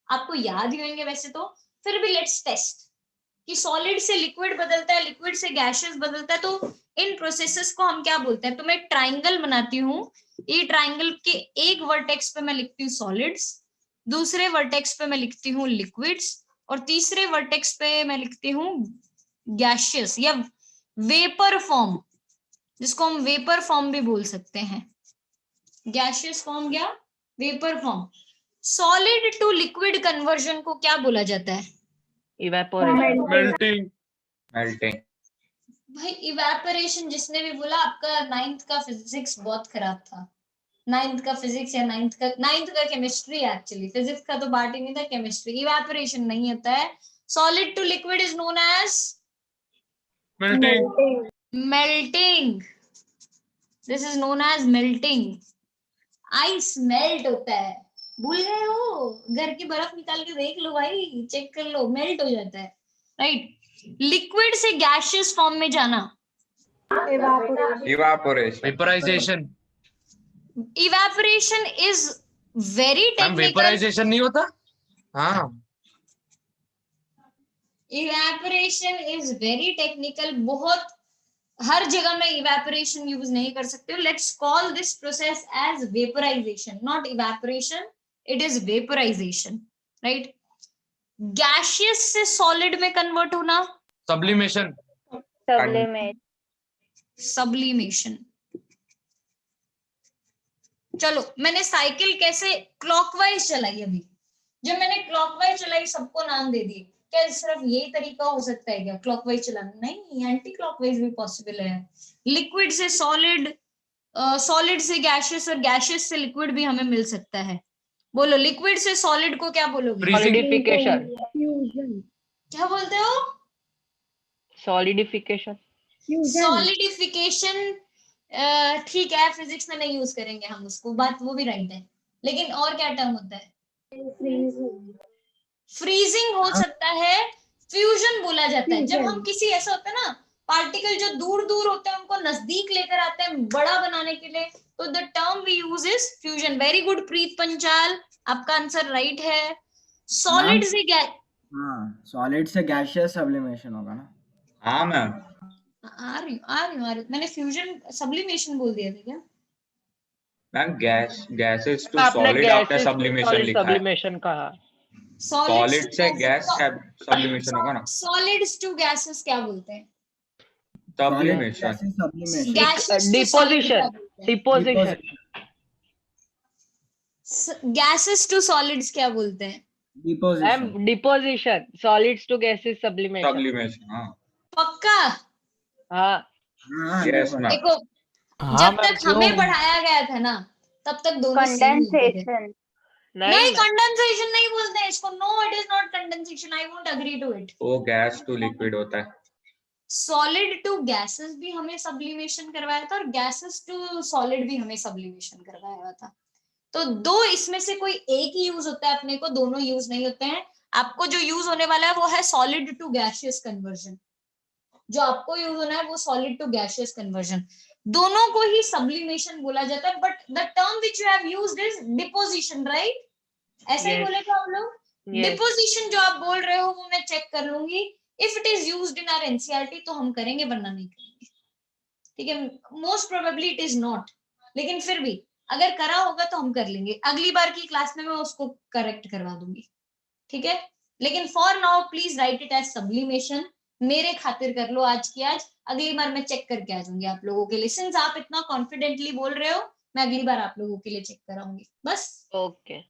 Speaker 1: आपको याद ही होंगे वैसे तो, फिर भी लेट्स टेस्ट कि सॉलिड से लिक्विड बदलता है, लिक्विड से गैसियस बदलता है, तो इन प्रोसेसेस को हम क्या बोलते हैं? तो मैं ट्राइंगल बनाती हूँ, ये ट्राइंगल के एक वर्टेक्स पे मैं लिखती हूँ सॉलिड्स, दूसरे वर्टेक्स पे मैं लिखती हूँ लिक्विड्स, और तीसरे वर्टेक्स पे मैं लिखती हूँ गैसियस या वेपर फॉर्म, जिसको हम वेपर फॉर्म भी बोल सकते हैं, गैसियस फॉर्म या vapour form. Solid to liquid conversion को क्या बोला जाता है?
Speaker 3: Evaporation,
Speaker 5: melting.
Speaker 1: भाई इवेपोरेशन जिसने भी बोला, आपका 9th का फिजिक्स बहुत खराब था। 9th का फिजिक्स या 9th का केमिस्ट्री, एक्चुअली फिजिक्स का तो पार्ट ही नहीं था, केमिस्ट्री। इवेपोरेशन नहीं होता है। Solid to liquid is known as melting. This is known as melting. Ice melt होता है, भूल गए हो? घर की बर्फ निकाल के देख लो भाई, चेक कर लो, मेल्ट हो जाता है, राइट? लिक्विड से गैसियस फॉर्म में जाना,
Speaker 5: vaporisation.
Speaker 1: Evaporation is very technical.
Speaker 14: Vaporisation नहीं होता? हाँ,
Speaker 1: इवेपोरेशन इज वेरी टेक्निकल, बहुत हर जगह में इवेपोरेशन यूज नहीं कर सकते हो। Let's call this process as vaporisation, not evaporation, it is vaporisation, right? Gaseous से सॉलिड में कन्वर्ट होना,
Speaker 14: सब्लिमेशन।
Speaker 1: सब्लिमेशन। चलो, मैंने साइकिल कैसे क्लॉकवाइज चलाई, अभी जब मैंने क्लॉकवाइज चलाई सबको नाम दे दिए, क्या सिर्फ ये तरीका हो सकता है क्या क्लॉकवाइज चलाना? नहीं, एंटी क्लॉकवाइज भी पॉसिबल है। लिक्विड से सॉलिड, सॉलिड से गैसियस, और गैसियस से लिक्विड भी हमें मिल सकता है। बोलो, लिक्विड से सॉलिड को क्या बोलोगे?
Speaker 3: सॉलिडिफिकेशन।
Speaker 1: क्या बोलते हो?
Speaker 3: सॉलिडिफिकेशन।
Speaker 1: सॉलिडिफिकेशन, ठीक है, फिजिक्स में नहीं यूज करेंगे हम उसको, बात वो भी राइट है। लेकिन और क्या टर्म होता है? फ्रीजिंग हो सकता है, फ्यूजन बोला जाता है। जब हम किसी, ऐसा होता है ना, पार्टिकल जो दूर दूर होते हैं उनको नजदीक लेकर आते हैं बड़ा बनाने के लिए, तो the term we use is fusion. Very good Preet Panchal, आपका आंसर राइट है। सॉलिड से
Speaker 7: सॉलिड से गैसियस सब्लिमेशन होगा ना?
Speaker 5: हाँ मैम,
Speaker 1: आ रही हूँ। मैंने फ्यूजन सब्लिमेशन बोल दिया था क्या?
Speaker 5: मैम गैसेस टू
Speaker 3: आपने
Speaker 5: सॉलिड आपने
Speaker 3: gases to
Speaker 5: सब्लिमेशन
Speaker 3: solid
Speaker 5: लिखा है।
Speaker 3: सब्लिमेशन कहा।
Speaker 5: सॉलिड से गैस सब्लिमेशन होगा ना?
Speaker 1: सॉलिड्स टू गैसेस क्या बोलते हैं?
Speaker 5: Sublimation.
Speaker 3: Deposition. Deposition.
Speaker 1: Gases to solids क्या बोलते हैं?
Speaker 3: Deposition. Solids to gases sublimation.
Speaker 5: Sublimation, हाँ।
Speaker 1: पक्का?
Speaker 3: हाँ,
Speaker 5: यस मैम।
Speaker 1: देखो, जब तक हमें पढ़ाया गया था ना, तब तक दोनों
Speaker 2: कंडेंसेशन।
Speaker 1: नहीं, कंडेंसेशन नहीं बोलते हैं इसको। No, it is not condensation, I won't agree to it.
Speaker 5: वो गैस टू लिक्विड होता है।
Speaker 1: सॉलिड टू गैसेस भी हमें सब्लिमेशन करवाया था और गैसेस टू सॉलिड भी हमें सब्लिमेशन करवाया हुआ था। तो दो इसमें से कोई एक ही यूज होता है अपने को, दोनों यूज नहीं होते हैं। आपको जो यूज होने वाला है वो है सॉलिड टू गैसियस कन्वर्जन। जो आपको यूज होना है वो सॉलिड टू गैसियस कन्वर्जन। दोनों को ही सब्लिमेशन बोला जाता है, but the term which you have used is deposition, right? ऐसे ही बोले तो आप लोग डिपोजिशन जो आप बोल रहे हो वो मैं चेक कर लूंगी। If it is used in our NCERT तो हम करेंगे, वरना नहीं करेंगे। ठीक है, most probably it is not, लेकिन फिर भी अगर करा होगा तो हम कर लेंगे। अगली बार की क्लास में मैं उसको करेक्ट करवा दूंगी, ठीक है? लेकिन for now please write it as sublimation. मेरे खातिर कर लो आज की आज, अगली बार मैं चेक करके आ जाऊंगी आप लोगों के लिए। सिंस आप इतना कॉन्फिडेंटली बोल रहे हो, मैं अगली बार आप लोगों के लिए चेक कराऊंगी बस।
Speaker 3: ओके,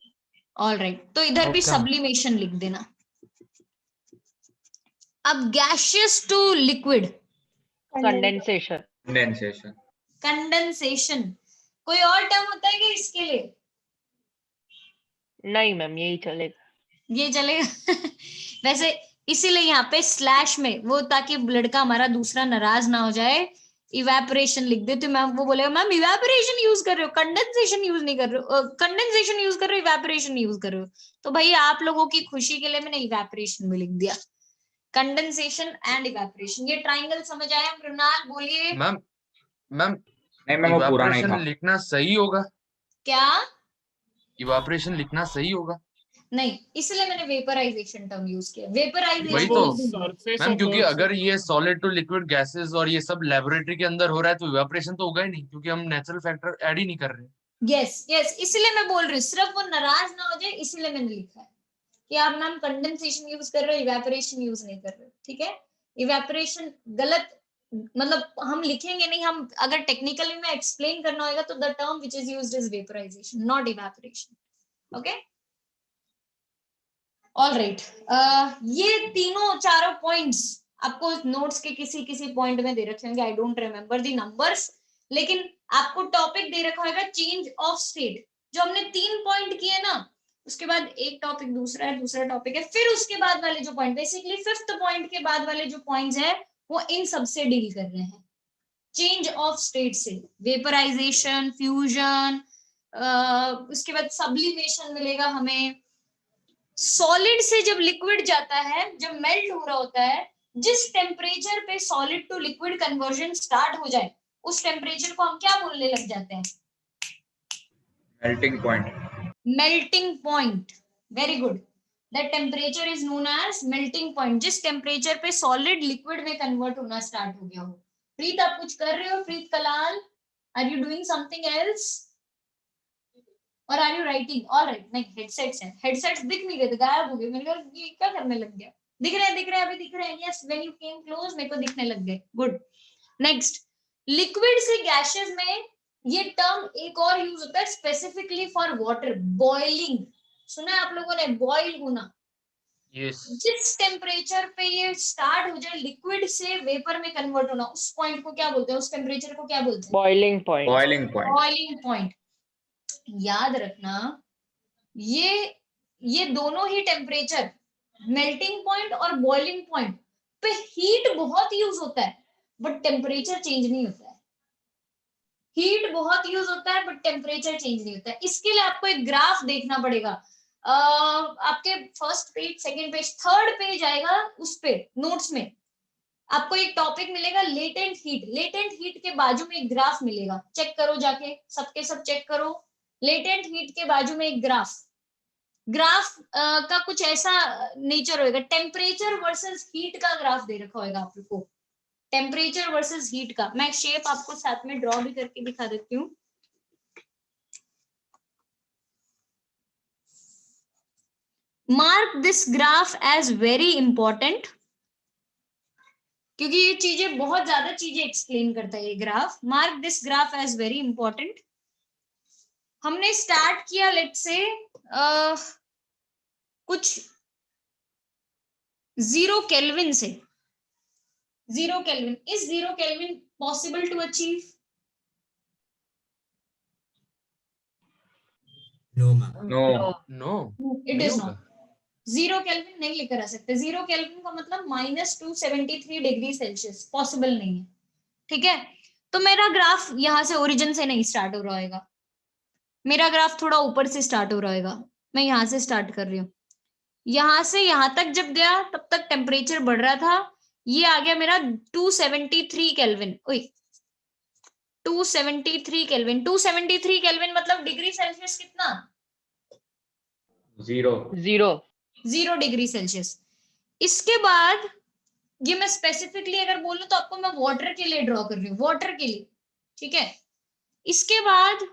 Speaker 1: ऑलराइट, तो इधर भी सब्लिमेशन लिख देना। अब gaseous to liquid,
Speaker 3: condensation.
Speaker 5: Condensation.
Speaker 1: Condensation कोई और टर्म होता है क्या इसके लिए?
Speaker 3: नहीं मैम, यही चलेगा।
Speaker 1: ये चलेगा वैसे इसीलिए यहाँ पे स्लैश में वो, ताकि लड़का हमारा दूसरा नाराज ना हो जाए, इवेपोरेशन लिख दे। तो मैम वो बोलेगा मैम इवेपोरेशन यूज कर रहे हो, कंडेंसेशन यूज नहीं कर रहे हो, कंडेंसेशन यूज कर रहे हो, इवेपोरेशन यूज कर रहे हो। तो भाई आप लोगों की खुशी के लिए मैंने इवेपोरेशन भी लिख दिया। कंडेंसेशन एंड इवेपोरेशन, ये ट्राइंगल समझ आया? मृणाल बोलिए।
Speaker 14: मैम
Speaker 5: नहीं मैम, वो पूरा नहीं था।
Speaker 14: इवापोरेशन लिखना सही होगा?
Speaker 1: क्या?
Speaker 14: इवापोरेशन लिखना सही होगा?
Speaker 1: नहीं, इसलिए मैंने वेपराइजेशन टर्म यूज किया।
Speaker 14: वही
Speaker 1: वेपराइजेशन
Speaker 14: तो मैम, क्योंकि अगर ये सॉलिड टू लिक्विड गैसेस और ये सब लेबोरेटरी के अंदर हो रहा है तो इवापोरेशन तो होगा ही नहीं, क्योंकि हम नेचुरल फैक्टर ऐड ही नहीं कर रहे।
Speaker 1: यस यस, इसलिए मैं बोल रही हूँ, सिर्फ वो नाराज ना हो जाए इसलिए मैंने लिखा है कि आप मैम कंडेंसेशन यूज कर रहे हो, इवेपोरेशन यूज नहीं कर रहे हो। ठीक है, इवेपोरेशन गलत, मतलब हम लिखेंगे नहीं। हम अगर टेक्निकली में एक्सप्लेन करना होगा तो the term which is used is vaporisation, not evaporation. Okay, alright. ये तीनों चारों पॉइंट्स आपको नोट्स के किसी किसी पॉइंट में दे रखे होंगे, I don't remember the numbers, लेकिन आपको टॉपिक दे रखा होगा चेंज ऑफ स्टेट। जो हमने 3 पॉइंट किए ना, उसके बाद एक टॉपिक दूसरा है, दूसरा टॉपिक है, फिर उसके बाद वाले जो पॉइंट, बेसिकली 5th पॉइंट के बाद वाले जो पॉइंट्स है वो इन सब से डील कर रहे हैं। चेंज ऑफ स्टेट से वेपराइजेशन, फ्यूजन, उसके बाद सब्लिमेशन मिलेगा हमें। सॉलिड से जब लिक्विड जाता है, जब मेल्ट हो रहा होता है, जिस टेम्परेचर पे solid to liquid conversion start हो जाए उस टेम्परेचर को हम क्या बोलने लग जाते हैं?
Speaker 5: Melting point.
Speaker 1: Melting point, very good. That temperature is known as melting point. जिस टेम्परेचर पे सॉलिड लिक्विड में कन्वर्ट होना स्टार्ट हो गया हो। प्रीत आप कुछ कर रहे हो? Preet Kalal, are you doing something else और आर यू राइटिंग? ऑलराइट, नहीं हेडसेट्स हैं, हेडसेट्स दिख नहीं रहे थे, गायब हो गए। मैंने कहा ये क्या करने लग गया? दिख रहे हैं अभी दिख रहे हैं। Yes, when you came close मेरे को दिखने लग गए। गुड। नेक्स्ट, लिक्विड से गैसेस में ये टर्म एक और यूज होता है स्पेसिफिकली फॉर वाटर, बॉइलिंग। सुना है आप लोगों ने, बॉइल होना?
Speaker 14: यस।
Speaker 1: जिस टेम्परेचर पे ये स्टार्ट हो जाए लिक्विड से वेपर में कन्वर्ट होना, उस पॉइंट को क्या बोलते हैं? उस टेम्परेचर को क्या बोलते हैं?
Speaker 3: Boiling point.
Speaker 5: Boiling point.
Speaker 1: Boiling point. याद रखना, ये दोनों ही टेम्परेचर, मेल्टिंग पॉइंट और बॉइलिंग पॉइंट पे हीट बहुत यूज होता है बट टेम्परेचर चेंज नहीं होता है। हीट बहुत यूज होता है बट टेम्परेचर चेंज नहीं होता है। इसके लिए आपको एक ग्राफ देखना पड़ेगा। आपके first page, second page, third page आएगा, उस पे नोट्स में आपको एक टॉपिक मिलेगा लेटेंट हीट। लेटेंट हीट के बाजू में एक ग्राफ मिलेगा, चेक करो जाके, सबके सब चेक करो। लेटेंट हीट के बाजू में एक ग्राफ का कुछ ऐसा नेचर होगा, टेम्परेचर वर्सेस हीट का ग्राफ दे रखा होगा आप लोग को, टेम्परेचर वर्सेस हीट का। मैं शेप आपको साथ में ड्रॉ भी करके दिखा देती हूँ। Mark this graph as very important, क्योंकि ये चीजें बहुत ज्यादा चीजें एक्सप्लेन करता है ये graph. Mark this graph as very important. हमने स्टार्ट किया लेट्स से कुछ 0 केल्विन से। 0 kelvin, is 0 kelvin possible to achieve?
Speaker 4: No, ma'am.
Speaker 5: No.
Speaker 14: No,
Speaker 1: it is not. 0 kelvin नहीं लेकर आ सकते। 0 केल्विन का मतलब -273 डिग्री सेल्सियस पॉसिबल नहीं है। ठीक है, तो मेरा ग्राफ यहाँ से ओरिजिन से नहीं स्टार्ट हो रहा होगा, मेरा ग्राफ थोड़ा ऊपर से स्टार्ट हो रहा होगा। मैं यहाँ से स्टार्ट कर रही हूँ, यहाँ से यहाँ तक जब गया तब तक टेम्परेचर बढ़ रहा था, ये आ गया मेरा 273 केल्विन। ओए 273 केल्विन, 273 केल्विन मतलब डिग्री सेल्सियस कितना? 0 डिग्री सेल्सियस। इसके बाद ये मैं स्पेसिफिकली अगर बोलूं तो आपको मैं वाटर के लिए ड्रॉ कर रही हूँ, वाटर के लिए। ठीक है, इसके बाद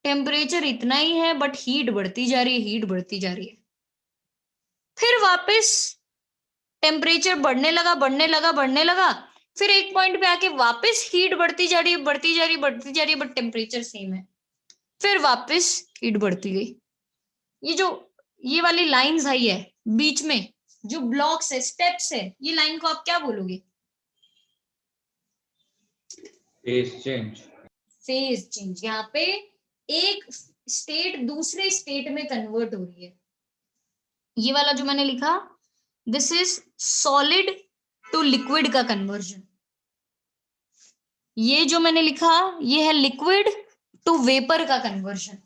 Speaker 1: टेम्परेचर इतना ही है बट हीट बढ़ती जा रही है, हीट बढ़ती जा रही है। फिर वापस टेम्परेचर बढ़ने लगा, बढ़ने लगा, बढ़ने लगा, फिर एक पॉइंट पे आके वापस हीट बढ़ती जा रही है, बढ़ती जा रही है, बढ़ती जा रही है, बट टेम्परेचर सेम है। फिर वापस हीट बढ़ती गई। ये वाली लाइंस आई है बीच में, जो ब्लॉक्स है, स्टेप्स है, ये लाइन को आप क्या बोलोगे?
Speaker 5: Phase change.
Speaker 1: Phase change. यहाँ पे एक स्टेट दूसरे स्टेट में कन्वर्ट हो रही है। ये वाला जो मैंने लिखा, this is solid to liquid का कन्वर्जन। ये जो मैंने लिखा, ये है लिक्विड टू वेपर का कन्वर्जन।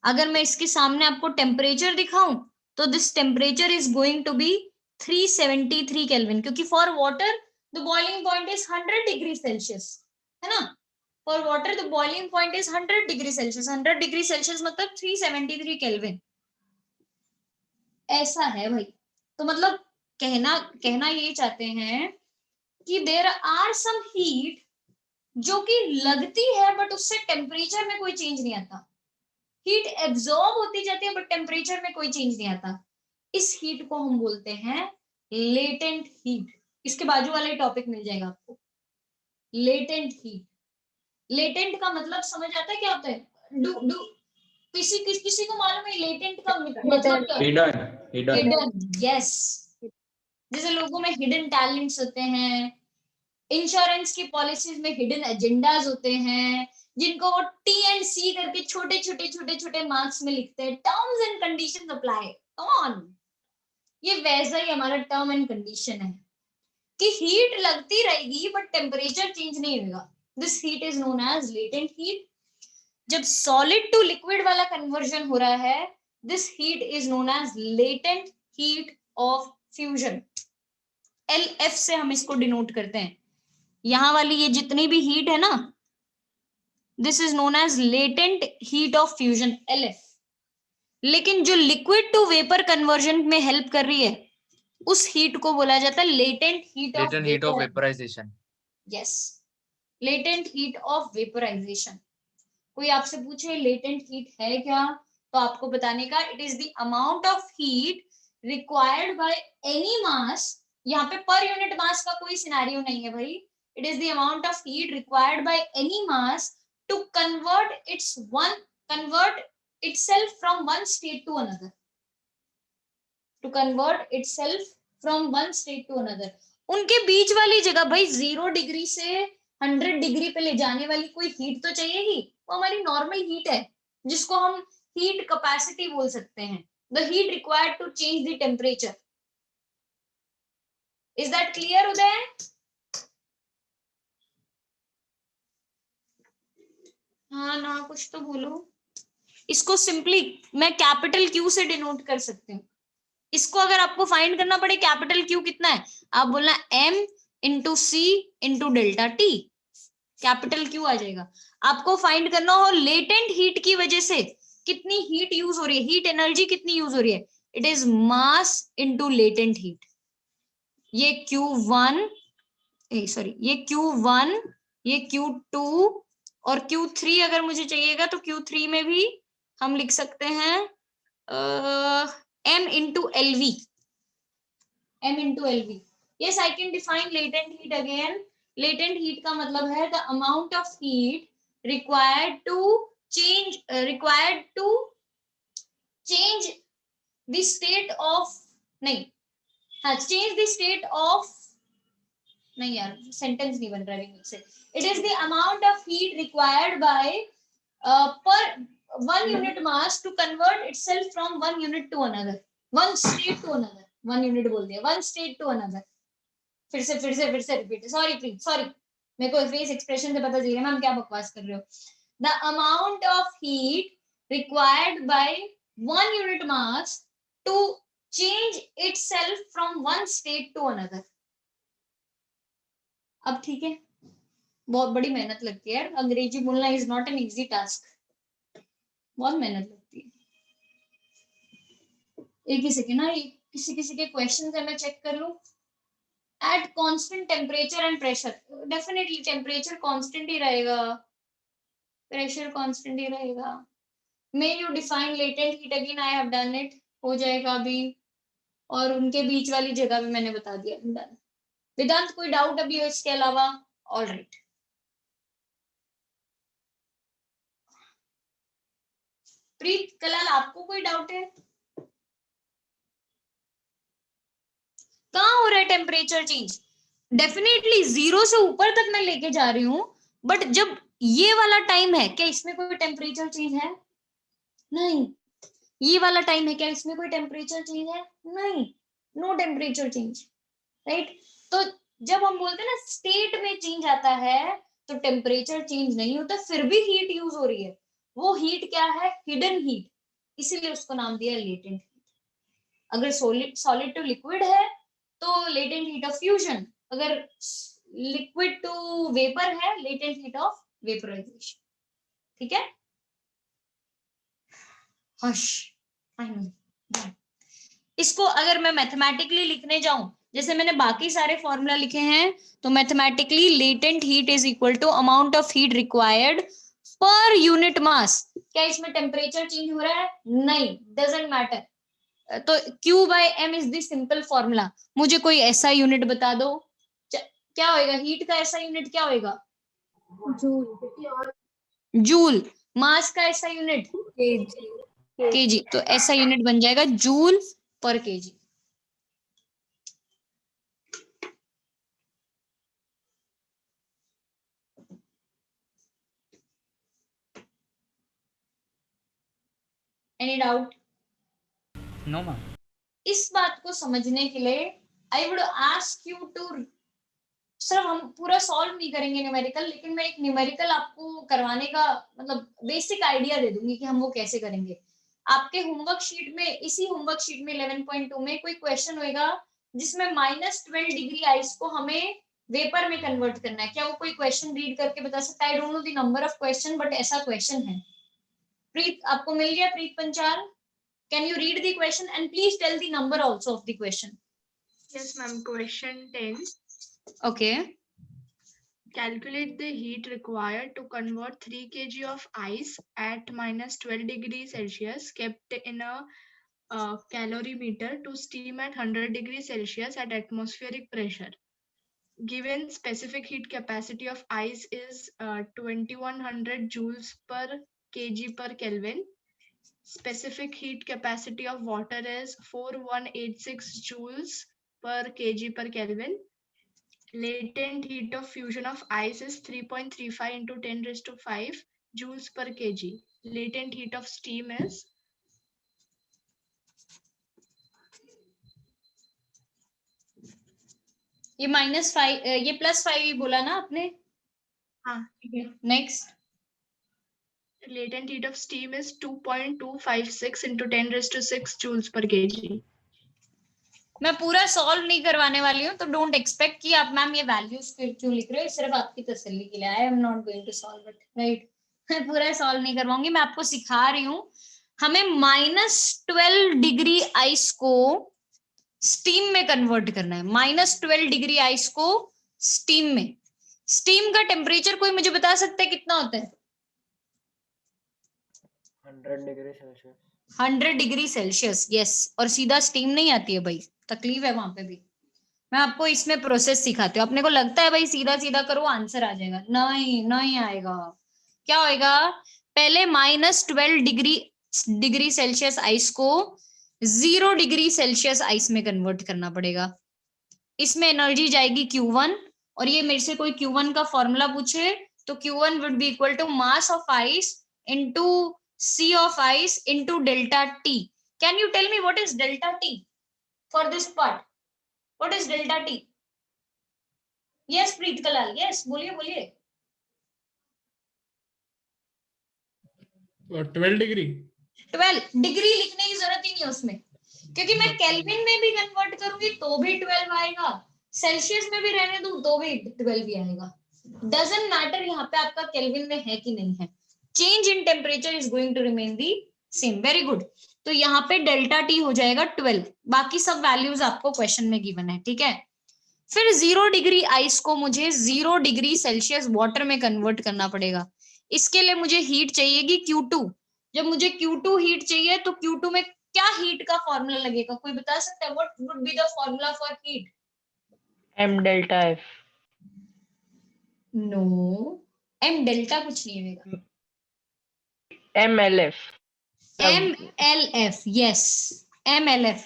Speaker 1: अगर मैं इसके सामने आपको टेम्परेचर दिखाऊं तो this temperature is going to be 373 Kelvin, क्योंकि for water the boiling point is 100 degree Celsius, है ना। For water the boiling point is 100 degree Celsius, 100 degree Celsius मतलब 373 केल्विन। ऐसा है भाई। तो मतलब कहना ये चाहते हैं कि देयर आर सम हीट जो कि लगती है बट उससे टेम्परेचर में कोई चेंज नहीं आता। हीट एब्जॉर्ब होती जाती है बट टेम्परेचर में कोई चेंज नहीं आता। इस हीट को हम बोलते हैं लेटेंट हीट। इसके बाजू वाला ही टॉपिक मिल जाएगा आपको, लेटेंट हीट। लेटेंट का मतलब समझ आता है क्या होता है? किसी को मालूम है लेटेंट का मतलब क्या? हिडन। यस, जैसे लोगों में हिडन टैलेंट्स होते हैं, इंश्योरेंस की पॉलिसीज में हिडन एजेंडाज होते हैं, जिनको वो T&C करके छोटे मार्क्स में लिखते हैं, terms and conditions apply. Come on, ये वैसा ही हमारा टर्म एंड कंडीशन है कि हीट लगती रहेगी बट टेम्परेचर चेंज नहीं होगा। This heat is known as latent heat. जब सॉलिड टू लिक्विड वाला कन्वर्जन हो रहा है, this heat is known as latent heat of fusion. LF से हम इसको डिनोट करते हैं। यहां वाली ये जितनी भी हीट है ना, this is known as latent heat of fusion, LF। लेकिन जो लिक्विड टू वेपर कन्वर्जन में हेल्प कर रही है, उस हीट को बोला जाता है latent heat of
Speaker 14: vaporisation.
Speaker 1: Yes, latent heat of vaporisation. कोई आपसे पूछे लेटेंट हीट है क्या, तो आपको बताने का it is the amount of heat required by any mass. यहाँ पे पर यूनिट मास का कोई सिनेरियो नहीं है भाई। It is the amount of heat required by any mass to convert itself from one state to another, to convert itself from one state to another। उनके बीच वाली जगह भाई 0 डिग्री से 100 डिग्री पे ले जाने वाली कोई हीट तो चाहिए ही। वो हमारी नॉर्मल हीट है, जिसको हम हीट कैपेसिटी बोल सकते हैं। The heat required to change the temperature. Is that clear Uday? हाँ ना, कुछ तो बोलो। इसको सिंपली मैं कैपिटल Q से डिनोट कर सकती हूँ। इसको अगर आपको फाइंड करना पड़े कैपिटल Q कितना है, आप बोलना M into C into delta T, capital Q आ जाएगा। आपको फाइंड करना हो लेटेंट हीट की वजह से कितनी हीट यूज हो रही है, हीट एनर्जी कितनी यूज हो रही है, it is mass into latent heat. ये Q1, सॉरी ये Q1, ये Q2 और Q3 अगर मुझे चाहिएगा तो Q3 में भी हम लिख सकते हैं M into LV, M into LV। Yes, I can define latent heat again। Latent heat का मतलब है the amount of heat required to change the state of change the state of नहीं यार, सेंटेंस नहीं बन रहा है मुझसे। It is the amount of heat required by per one unit mass to convert itself from one unit to another। One state to another, 1 unit बोल दिया, 1 state to another. फिर से रिपीट, सॉरी प्लीज सॉरी, मेरे को face expression से पता चल गया मैम क्या बकवास कर रहे हो। The amount of heat required by 1 unit mass to change itself from one state to another. अब ठीक है, बहुत बड़ी मेहनत लगती है, अंग्रेजी बोलना is not an easy task, बहुत मेहनत लगती है। एक ही सेकेंड ना, किसी किसी के क्वेश्चन है मैं चेक कर लूं। At constant temperature and pressure, definitely temperature constant ही रहेगा, प्रेशर कांस्टेंट ही रहेगा। May you define latent heat, again I have done it, हो जाएगा अभी, और उनके बीच वाली जगह भी मैंने बता दिया, डन। वेदांत कोई डाउट अभी हो इसके अलावा? ऑलराइट, प्रीत कलाल आपको कोई डाउट है? कहाँ हो रहा है टेम्परेचर चेंज? डेफिनेटली 0 से ऊपर तक मैं लेके जा रही हूँ, बट जब ये वाला टाइम है, क्या इसमें कोई टेम्परेचर चेंज है? नहीं। ये वाला टाइम है, क्या इसमें कोई टेम्परेचर चेंज है? नहीं, नो टेम्परेचर चेंज, राइट। तो जब हम बोलते हैं ना स्टेट में चेंज आता है तो टेम्परेचर चेंज नहीं होता, फिर भी हीट यूज हो रही है। वो हीट क्या है? हिडन हीट, इसीलिए उसको नाम दिया लेटेंट हीट। अगर सॉलिड टू लिक्विड है तो लेटेंट हीट ऑफ फ्यूजन, अगर लिक्विड टू वेपर है लेटेंट हीट ऑफ वेपराइजेशन, ठीक है। हश, इसको अगर मैं मैथमेटिकली लिखने जाऊं, जैसे मैंने बाकी सारे फॉर्मूला लिखे हैं, तो mathematically latent heat is equal to amount of heat required per unit mass. क्या इसमें टेम्परेचर चेंज हो रहा है? नहीं, डजंट मैटर। तो Q by M is the simple formula. मुझे कोई ऐसा यूनिट बता दो, क्या होएगा? हीट का ऐसा यूनिट क्या होएगा? जूल। मास का ऐसा यूनिट? केजी। तो ऐसा यूनिट बन जाएगा joule per KG. Any doubt?
Speaker 13: No ma'am.
Speaker 1: इस बात को समझने के लिए I would ask you to, सिर्फ हम पूरा सॉल्व नहीं करेंगे न्यूमेरिकल, लेकिन मैं एक न्यूमेरिकल आपको करवाने का मतलब बेसिक आइडिया दे दूंगी कि हम वो कैसे करेंगे। आपके होमवर्क शीट में, इसी होमवर्क शीट में 11.2 में कोई क्वेश्चन होएगा जिसमें -12 डिग्री आइस को हमें वेपर में कन्वर्ट करना है। क्या वो कोई क्वेश्चन रीड करके बता सकता है? I don't know the number of question, but ऐसा क्वेश्चन है। प्रीत आपको मिल गया? प्रीत Panchal, can you read the question and please tell the number also of the question?
Speaker 11: Yes, ma'am. Question 10.
Speaker 1: Okay.
Speaker 11: Calculate the heat required to convert 3 kg of ice at -12 degrees Celsius kept in a calorimeter to steam at 100 degrees Celsius at atmospheric pressure. Given specific heat capacity of ice is 2100 joules per kg per Kelvin. Specific heat capacity of water is 4186 joules per kg per Kelvin. Latent heat of fusion of ice is 3.35 into 10 raised to 5 joules per kg. Latent heat of steam is
Speaker 1: ये -5, ये +5 ही बोला ना आपने?
Speaker 11: हाँ,
Speaker 1: ठीक है। Next,
Speaker 11: latent heat of steam is 2.256 into 10 raised to 6 joules per kg.
Speaker 1: मैं पूरा सॉल्व नहीं करवाने वाली हूँ, तो डोंट एक्सपेक्ट कि आप मैम ये वैल्यूज क्यों लिख रहे हो, सिर्फ आपकी तसल्ली के लिए। I am not going to solve it, right. मैं पूरा सॉल्व नहीं करवाऊंगी, मैं आपको सिखा रही हूँ। हमें -12 डिग्री आइस को स्टीम में कन्वर्ट करना है। -12 डिग्री आइस को स्टीम में। स्टीम का टेम्परेचर कोई मुझे बता सकता है कितना होता है?
Speaker 7: 100 degree Celsius.
Speaker 1: 100 degree Celsius, yes. और सीधा स्टीम नहीं आती है भाई, तकलीफ है वहां पे भी। मैं आपको इसमें प्रोसेस सिखाती हूँ। अपने को लगता है भाई सीधा सीधा करो आंसर आ जाएगा, नहीं नहीं आएगा। क्या होएगा? पहले -12 डिग्री सेल्सियस आइस को 0 डिग्री सेल्सियस आइस में कन्वर्ट करना पड़ेगा। इसमें एनर्जी जाएगी Q1, और ये मेरे से कोई Q1 का फॉर्मूला पूछे तो Q1 would be equal to mass of ice into C of ice into delta T। Can you tell me what is delta T for this part? What is delta T? Yes, Preet Kalal. Yes, बोलिए बोलिए.
Speaker 10: 12 degree.
Speaker 1: 12 degree लिखने की जरूरत ही नहीं है उसमें, क्योंकि मैं केल्विन में भी कन्वर्ट करूंगी तो भी 12 आएगा, सेल्सियस में भी रहने दूं तो भी 12 ही आएगा. डजंट मैटर यहाँ पे आपका केल्विन में है कि नहीं है, change in temperature is going to remain the same. Very good. तो यहाँ पे डेल्टा टी हो जाएगा 12. बाकी सब वैल्यूज आपको क्वेश्चन में गिवन है. ठीक है. फिर 0 डिग्री आइस को मुझे 0 डिग्री सेल्सियस वाटर में कन्वर्ट करना पड़ेगा. इसके लिए मुझे हीट चाहिएगी Q2. जब मुझे Q2 हीट चाहिए तो Q2 में क्या हीट का फॉर्मूला लगेगा, कोई बता सकता है? What would be the formula for heat?
Speaker 3: M delta F.
Speaker 1: No, M delta कुछ नहीं होगा.
Speaker 3: MLF.
Speaker 1: MLF. यस, MLF.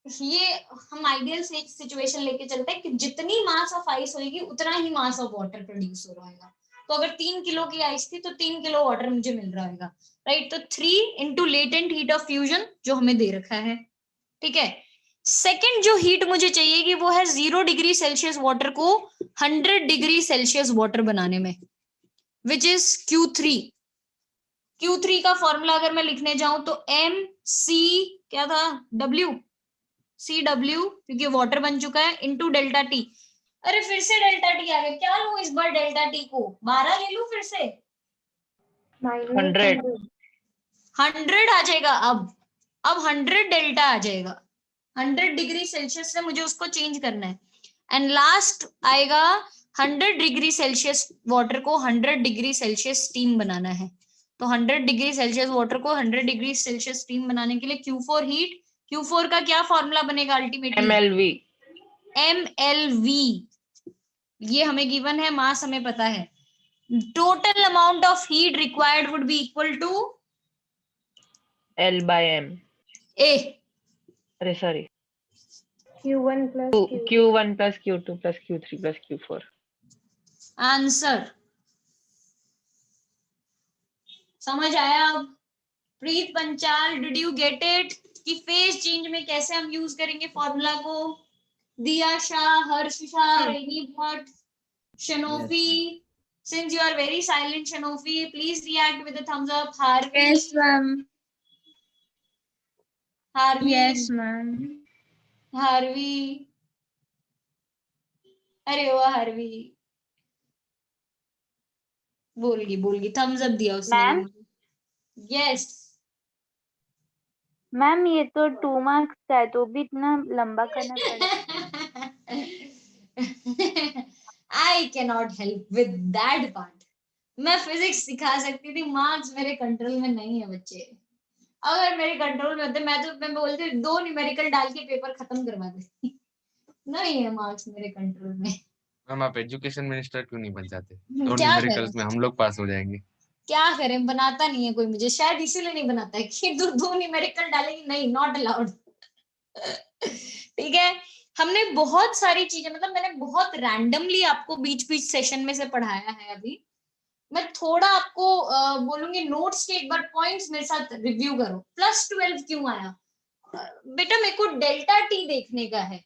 Speaker 1: ये हम आइडियल सिचुएशन लेके चलते हैं कि जितनी मास ऑफ आइस होगी उतना ही मास ऑफ वाटर प्रोड्यूस हो रहा होगा. तो अगर 3 किलो की आइस थी तो 3 किलो वाटर मुझे मिल रहा होगा. राइट. तो 3 into latent heat of fusion जो हमें दे रखा है. ठीक है. सेकेंड जो हीट मुझे चाहिए कि वो है 0 डिग्री सेल्सियस वाटर को 100 डिग्री सेल्सियस वाटर बनाने में, विच इज Q3. Q3 का फॉर्मूला अगर मैं लिखने जाऊं तो MC क्या था, W, CW, क्योंकि वाटर बन चुका है, इंटू डेल्टा टी. अरे फिर से डेल्टा टी आ गया. क्या लूं इस बार डेल्टा टी को? 12 ले लूं फिर से? 100 आ जाएगा. अब 100 डेल्टा आ जाएगा. 100 डिग्री सेल्सियस से मुझे उसको चेंज करना है. एंड लास्ट आएगा 100 डिग्री सेल्सियस वाटर को 100 डिग्री सेल्सियस स्टीम बनाना है. तो 100 डिग्री सेल्सियस वाटर को 100 डिग्री सेल्सियस स्टीम बनाने के लिए Q4 हीट. Q4 का क्या फॉर्मूला बनेगा अल्टीमेटली? MLV. ये हमें गिवन है, मास हमें पता है. Total amount of heat required would be equal to
Speaker 3: L by M.
Speaker 1: A.
Speaker 3: अरे sorry.
Speaker 2: Q1 plus
Speaker 3: Q1 plus Q2 plus Q3 plus Q4.
Speaker 1: Answer समझ आया? अब Preet Panchal, did you get it कि फेज चेंज में कैसे हम यूज करेंगे formula को? दिया शाह, हर्ष शाह, रेनी Bhatt, शनोफी. Since you are very silent, Shanofi, please react with a thumbs up. Harvi.
Speaker 2: Yes, ma'am.
Speaker 1: Harvi.
Speaker 2: Yes, ma'am.
Speaker 1: Harvi. अरे वाह हार्वी. बोल गई. थम्स अप दिया उसने.
Speaker 2: मैम?
Speaker 1: यस.
Speaker 2: मैम ये तो 2 मार्क्स का है तो भी इतना लंबा करना पड़ेगा.
Speaker 1: I cannot help with that part. मैं फिजिक्स सिखा सकती थी, मार्क्स मेरे कंट्रोल में नहीं है बच्चे. अगर मेरे कंट्रोल में होते मैं बोलती 2 न्यूमेरिकल डाल के पेपर खत्म करवा देती. नहीं है मार्क्स मेरे कंट्रोल में.
Speaker 14: मैम आप एजुकेशन मिनिस्टर क्यों नहीं बन जाते? 2
Speaker 1: क्या
Speaker 14: न्यूमेरिकल्स में हम लोग पास हो जाएंगे.
Speaker 1: क्या करें, बनाता नहीं है कोई मुझे, शायद इसीलिए नहीं बनाता है कि 2 न्यूमेरिकल डालेगी. नहीं, नॉट अलाउड. ठीक है. हमने बहुत सारी चीजें, मतलब मैंने बहुत रैंडमली आपको बीच सेशन में से पढ़ाया है. अभी मैं थोड़ा आपको बोलूंगी नोट्स के एक बार पॉइंट्स मेरे साथ रिव्यू करो. +12 क्यों आया बेटा? मेरे को डेल्टा टी देखने का है.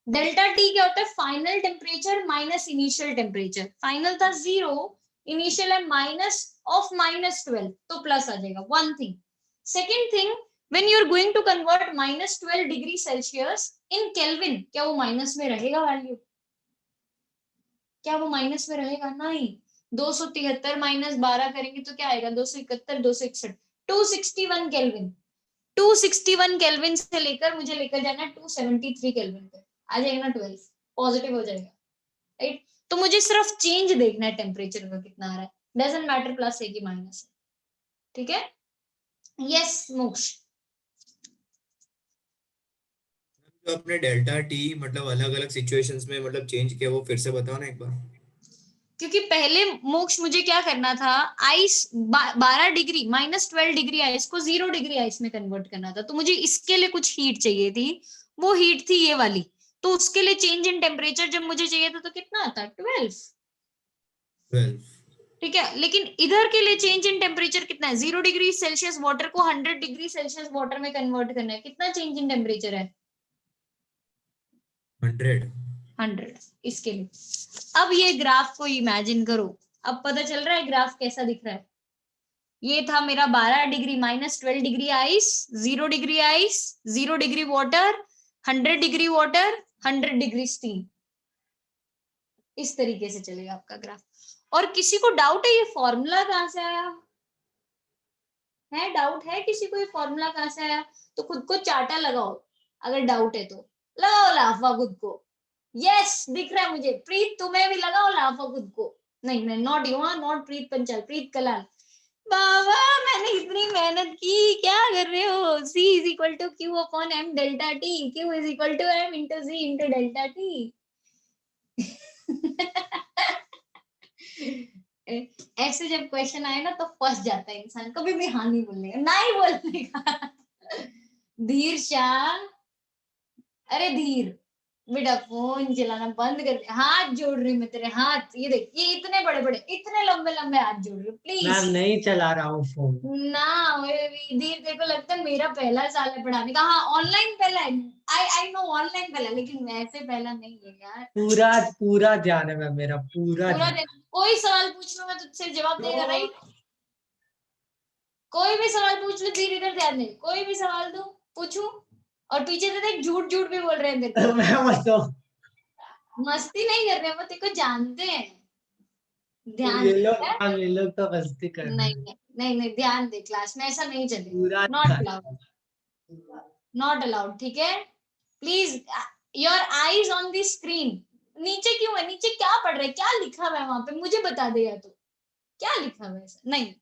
Speaker 1: डेल्टा टी क्या होता है? Final temperature minus initial temperature. Final था 0, इनिशियल है माइनस ऑफ -12, तो प्लस आ जाएगा. One thing. Second thing, when you are going to convert -12 degree Celsius in Kelvin, क्या वो माइनस में रहेगा वैल्यू? क्या वो माइनस में रहेगा? नहीं. 273 माइनस 12 करेंगे तो क्या आएगा? 271, 261, 261 केल्विन. 261 केल्विन से लेकर मुझे लेकर जाना 273 केल्विन पे. आ जाएगा ना 12, पॉजिटिव हो जाएगा. राइट. तो मुझे सिर्फ चेंज देखना है टेम्परेचर का कितना आ रहा है. डजंट मैटर प्लस है कि माइनस है. ठीक है. यस मोक्ष.
Speaker 4: जो अपने डेल्टा टी मतलब अलग अलग सिचुएशंस में मतलब चेंज किया, वो फिर से बताओ ना एक बार.
Speaker 1: क्योंकि पहले मोक्ष मुझे क्या करना था, आइस 12 डिग्री -12 डिग्री आइस को 0 डिग्री आइस में कन्वर्ट करना था. तो मुझे इसके लिए कुछ हीट चाहिए थी. वो हीट थी ये वाली. तो उसके लिए चेंज इन टेम्परेचर जब मुझे चाहिए था तो कितना आता? 12. ठीक है, लेकिन इधर के लिए चेंज इन टेम्परेचर कितना है? 0 डिग्री सेल्सियस वाटर को 100 डिग्री सेल्सियस वाटर में कन्वर्ट करना है। कितना चेंज इन टेम्परेचर है? 100 इसके लिए। अब ये ग्राफ को इमेजिन करो, अब पता चल रहा है ग्राफ कैसा दिख रहा है। ये था मेरा 12 degree -12 degree ice, 0 degree ice, 0 degree water, 100 degree water, 100 degree steam. इस तरीके से चलेगा आपका ग्राफ। और किसी को डाउट है ये फॉर्मूला कहाँ से आया है? डाउट है किसी को ये फॉर्मूला कहाँ से आया? तो खुद को चाटा लगाओ, अगर डाउट है तो लगाओ लाफा खुद को। यस, दिख रहा है मुझे। प्रीत तुम्हें भी लगाओ लाफा खुद को। नहीं नहीं, नॉट यू, नॉट प्रीत पंचाल, प्रीत कलाल। बाबा मैंने इतनी मेहनत की, क्या कर रहे हो? C is equal to Q upon M delta T, Q is equal to M into C into delta T। ऐसे जब क्वेश्चन आए ना तो फंस जाता है इंसान, कभी भी हाँ नहीं बोलने का, ना ही बोलने का। धीर शाह, अरे धीर बेटा फोन चलाना बंद कर दे। हाथ जोड़ रही मैं तेरे, हाथ ये देख, ये इतने बड़े बड़े इतने लंबे लंबे हाथ जोड़ रही, प्लीज।
Speaker 13: मैम नहीं चला रहा हूँ फोन।
Speaker 1: ना धीर, तेरे को लगता है मेरा पहला साल है पढ़ाने का? हाँ ऑनलाइन पहला है, आई नो ऑनलाइन पहला, लेकिन वैसे पहला नहीं है यार।
Speaker 13: पूरा ध्यान है मैम, मेरा पूरा ध्यान।
Speaker 1: कोई सवाल पूछ लो मैं तुझसे जवाब देगा, राइट? कोई भी सवाल पूछ लो, धीरे इधर ध्यान दे, कोई भी सवाल दो पूछू। और पीछे से देख झूठ झूठ भी बोल रहे हैं मेरे को।
Speaker 13: मैं
Speaker 1: मस्ती नहीं कर रहे, वो तेरे को जानते हैं। ध्यान
Speaker 13: ये
Speaker 1: दे,
Speaker 13: लोग तो मस्ती कर रहे हैं।
Speaker 1: नहीं ध्यान दे, क्लास में ऐसा नहीं चलेगा। नॉट अलाउड, नॉट अलाउड, ठीक है? Please your eyes on the screen. नीचे क्यों है? नीचे क्या पढ़ रहे, क्या लिखा हुआ है वहां पे? मुझे बता दे या तो क्या लिखा हुआ है। नहीं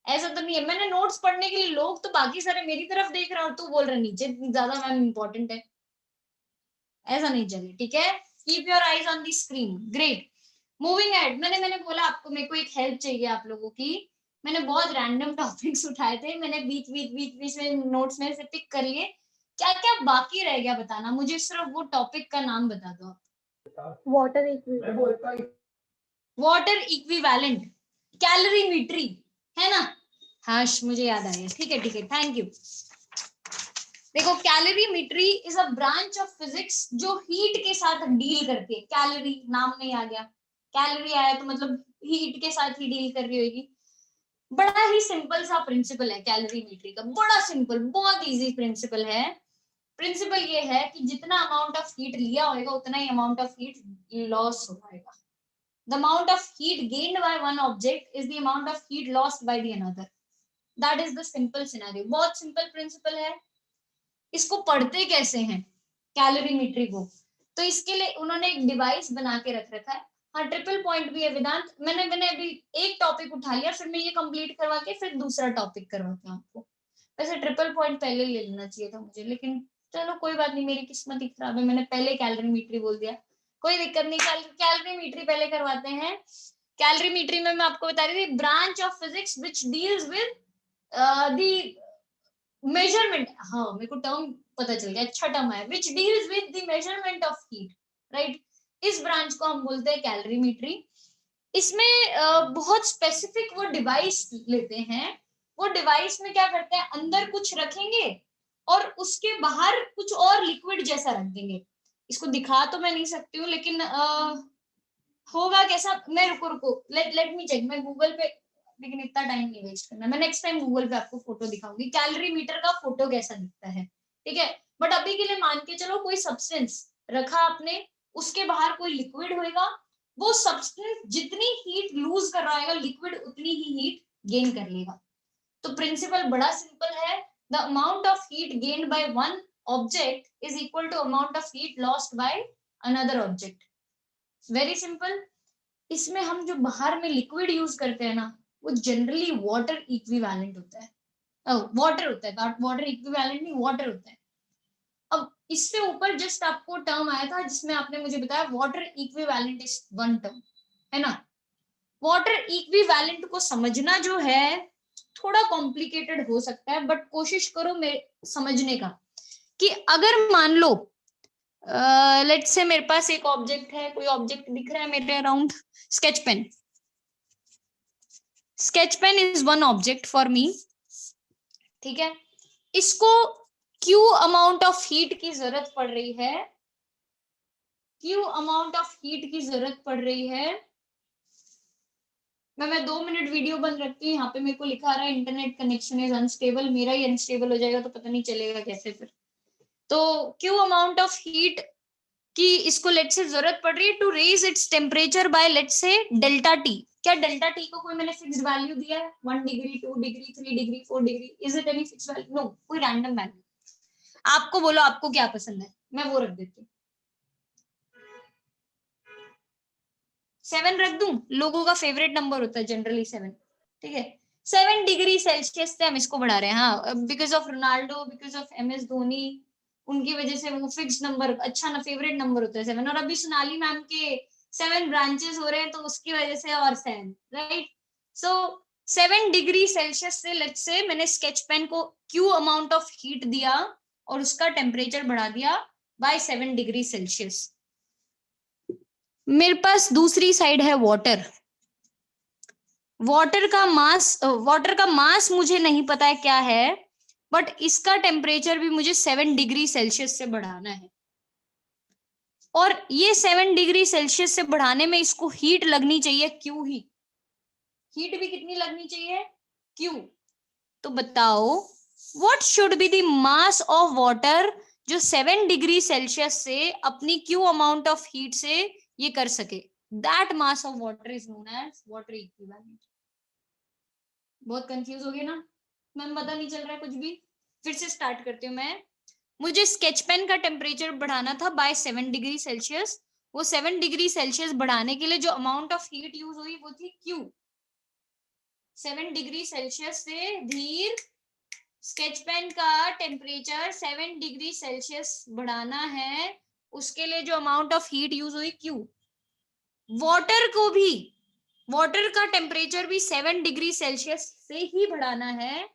Speaker 1: ऐसा तो नहीं है, मैंने नोट्स पढ़ने के लिए, लोग तो बाकी सारे मेरी तरफ देख रहे हैं और तू बोल रहा नीचे ज्यादा मैम इंपॉर्टेंट है। ऐसा नहीं चले, ठीक है? Keep your eyes on the screen. Great, moving ahead. मैंने बोला आपको, मेरे को एक हेल्प चाहिए आप लोगों की। मैंने बहुत रैंडम टॉपिक्स उठाए थे, मैंने बीच में नोट्स में से पिक कर लिए। क्या क्या बाकी रह गया बताना मुझे, सिर्फ वो टॉपिक का नाम बता दो आप। वाटर इक्विवेलेंट, कैलोरीमेट्री, है ना? हाँ मुझे याद आया, ठीक है थैंक यू। देखो calorimetry is a branch of physics जो हीट के साथ डील करती है। कैलोरी नाम में आ गया, कैलोरी आया तो मतलब हीट के साथ ही डील कर रही होगी। बड़ा ही सिंपल सा प्रिंसिपल है कैलोरीमेट्री का, बड़ा सिंपल, बहुत इजी प्रिंसिपल है। प्रिंसिपल ये है कि जितना अमाउंट ऑफ हीट लिया होगा उतना ही अमाउंट ऑफ हीट लॉस होगा। The amount of heat gained by one object is the amount of heat lost by the another. That is the simple scenario. बहुत सिंपल प्रिंसिपल है। इसको पढ़ते कैसे हैं कैलोरीमेट्री को? तो इसके लिए उन्होंने एक डिवाइस बना के रख रखा है। हाँ ट्रिपल पॉइंट भी है वेदांत। मैंने अभी एक टॉपिक उठा लिया, फिर मैं ये कंप्लीट करवा के फिर दूसरा टॉपिक करवाती हूँ आपको। वैसे ट्रिपल पॉइंट पहले ले लेना चाहिए था मुझे, लेकिन चलो कोई बात नहीं, मेरी किस्मत ही खराब है, मैंने पहले कैलोरीमेट्री बोल दिया। कोई दिक्कत नहीं, कैलोरीमेट्री पहले करवाते हैं। कैलोरीमेट्री में मैं आपको बता रही थी, branch of physics which deals with the measurement. हाँ मेरे को टर्म पता चल गया, अच्छा टर्म है, which deals with the measurement of heat, right? इस ब्रांच को हम बोलते हैं कैलोरीमेट्री। इसमें बहुत स्पेसिफिक वो डिवाइस लेते हैं। वो डिवाइस में क्या करते हैं, अंदर कुछ रखेंगे और उसके बाहर कुछ और लिक्विड जैसा रख देंगे। इसको दिखा तो मैं नहीं सकती हूँ, लेकिन होगा कैसा, मैं रुको लेट मी चेक। मैं गूगल पे, लेकिन इतना टाइम नहीं वेस्ट करना, मैं नेक्स्ट टाइम गूगल पे आपको फोटो दिखाऊंगी कैलोरीमीटर का फोटो कैसा दिखता है, ठीक है? बट अभी के लिए मान के चलो कोई सब्सटेंस रखा आपने, उसके बाहर कोई लिक्विड होगा, वो सब्सटेंस जितनी हीट लूज कर रहा है लिक्विड उतनी ही हीट गेन कर लेगा। तो प्रिंसिपल बड़ा सिंपल है, the amount of heat gained by one object is equal to amount of heat lost by another object. Very simple. इसमें हम जो बाहर में लिक्विड यूज करते हैं ना, वो जनरली वाटर इक्विवेलेंट होता है, वाटर होता है, वाटर इक्विवेलेंट नहीं, वाटर होता है। अब इससे ऊपर जस्ट आपको टर्म आया था जिसमें आपने मुझे बताया water equivalent is one term, है ना? वाटर इक्विवेलेंट को समझना जो है थोड़ा कॉम्प्लिकेटेड हो सकता है, बट कोशिश करो समझने का कि अगर मान लो लेट्स से मेरे पास एक ऑब्जेक्ट है, कोई ऑब्जेक्ट दिख रहा है मेरे around, sketch pen, sketch pen is one object for me, ठीक है। इसको क्यू अमाउंट ऑफ हीट की जरूरत पड़ रही है, क्यू अमाउंट ऑफ हीट की जरूरत पड़ रही है। मैं 2 मिनट वीडियो बंद रखती हूँ। यहाँ पे मेरे को लिखा रहा है इंटरनेट कनेक्शन इज अनस्टेबल, मेरा ही अनस्टेबल हो जाएगा तो पता नहीं चलेगा कैसे फिर। तो क्यू अमाउंट ऑफ हीट की इसको लेट से जरूरत पड़ रही है to raise its temperature by let say delta T. क्या डेल्टा टी को कोई मैंने फिक्स्ड वैल्यू दिया है? 1 degree, 2 degree, 3 degree, 4 degree, is it any fixed value? No, कोई रैंडम वैल्यू। आपको बोलो आपको क्या पसंद है, मैं वो रख देती हूँ। 7 रख दूं? लोगों का फेवरेट नंबर होता है जनरली 7, ठीक है। 7 डिग्री सेल्सियस से हम इसको बढ़ा रहे हैं, हाँ, because of Ronaldo, because of MS Dhoni, उनकी वजह से वो फिक्स नंबर, अच्छा ना, फेवरेट नंबर होता है 7। और अभी सोनाली मैम के 7 ब्रांचेस हो रहे हैं तो उसकी वजह से और 7, राइट। सो 7 डिग्री सेल्सियस से लेट्स से मैंने स्केच पेन को क्यू अमाउंट ऑफ हीट दिया और उसका टेम्परेचर बढ़ा दिया बाय 7 डिग्री सेल्सियस। मेरे पास दूसरी साइड है वाटर। वाटर का मास मुझे नहीं पता है क्या है, बट इसका टेम्परेचर भी मुझे 7 डिग्री सेल्सियस से बढ़ाना है। और ये 7 डिग्री सेल्सियस से बढ़ाने में इसको हीट लगनी चाहिए क्यू ही। हीट भी कितनी लगनी चाहिए? क्यू। तो बताओ what should be the mass of water जो 7 डिग्री सेल्सियस से अपनी क्यू अमाउंट ऑफ हीट से ये कर सके। That mass of water is known as water equivalent. बहुत कंफ्यूज हो गए ना मैम? पता नहीं चल रहा है कुछ भी? फिर से स्टार्ट करती हूँ मैं। मुझे स्केच पेन का टेम्परेचर बढ़ाना था बाय 7 डिग्री सेल्सियस। वो 7 डिग्री सेल्सियस बढ़ाने के लिए जो अमाउंट ऑफ हीट यूज हुई वो थी क्यू। 7 डिग्री सेल्सियस से धीर स्केच पेन का टेम्परेचर 7 डिग्री सेल्सियस बढ़ाना है, उसके लिए जो अमाउंट ऑफ हीट यूज हुई क्यू। वाटर को भी, वाटर का टेम्परेचर भी 7 डिग्री सेल्सियस से ही बढ़ाना है,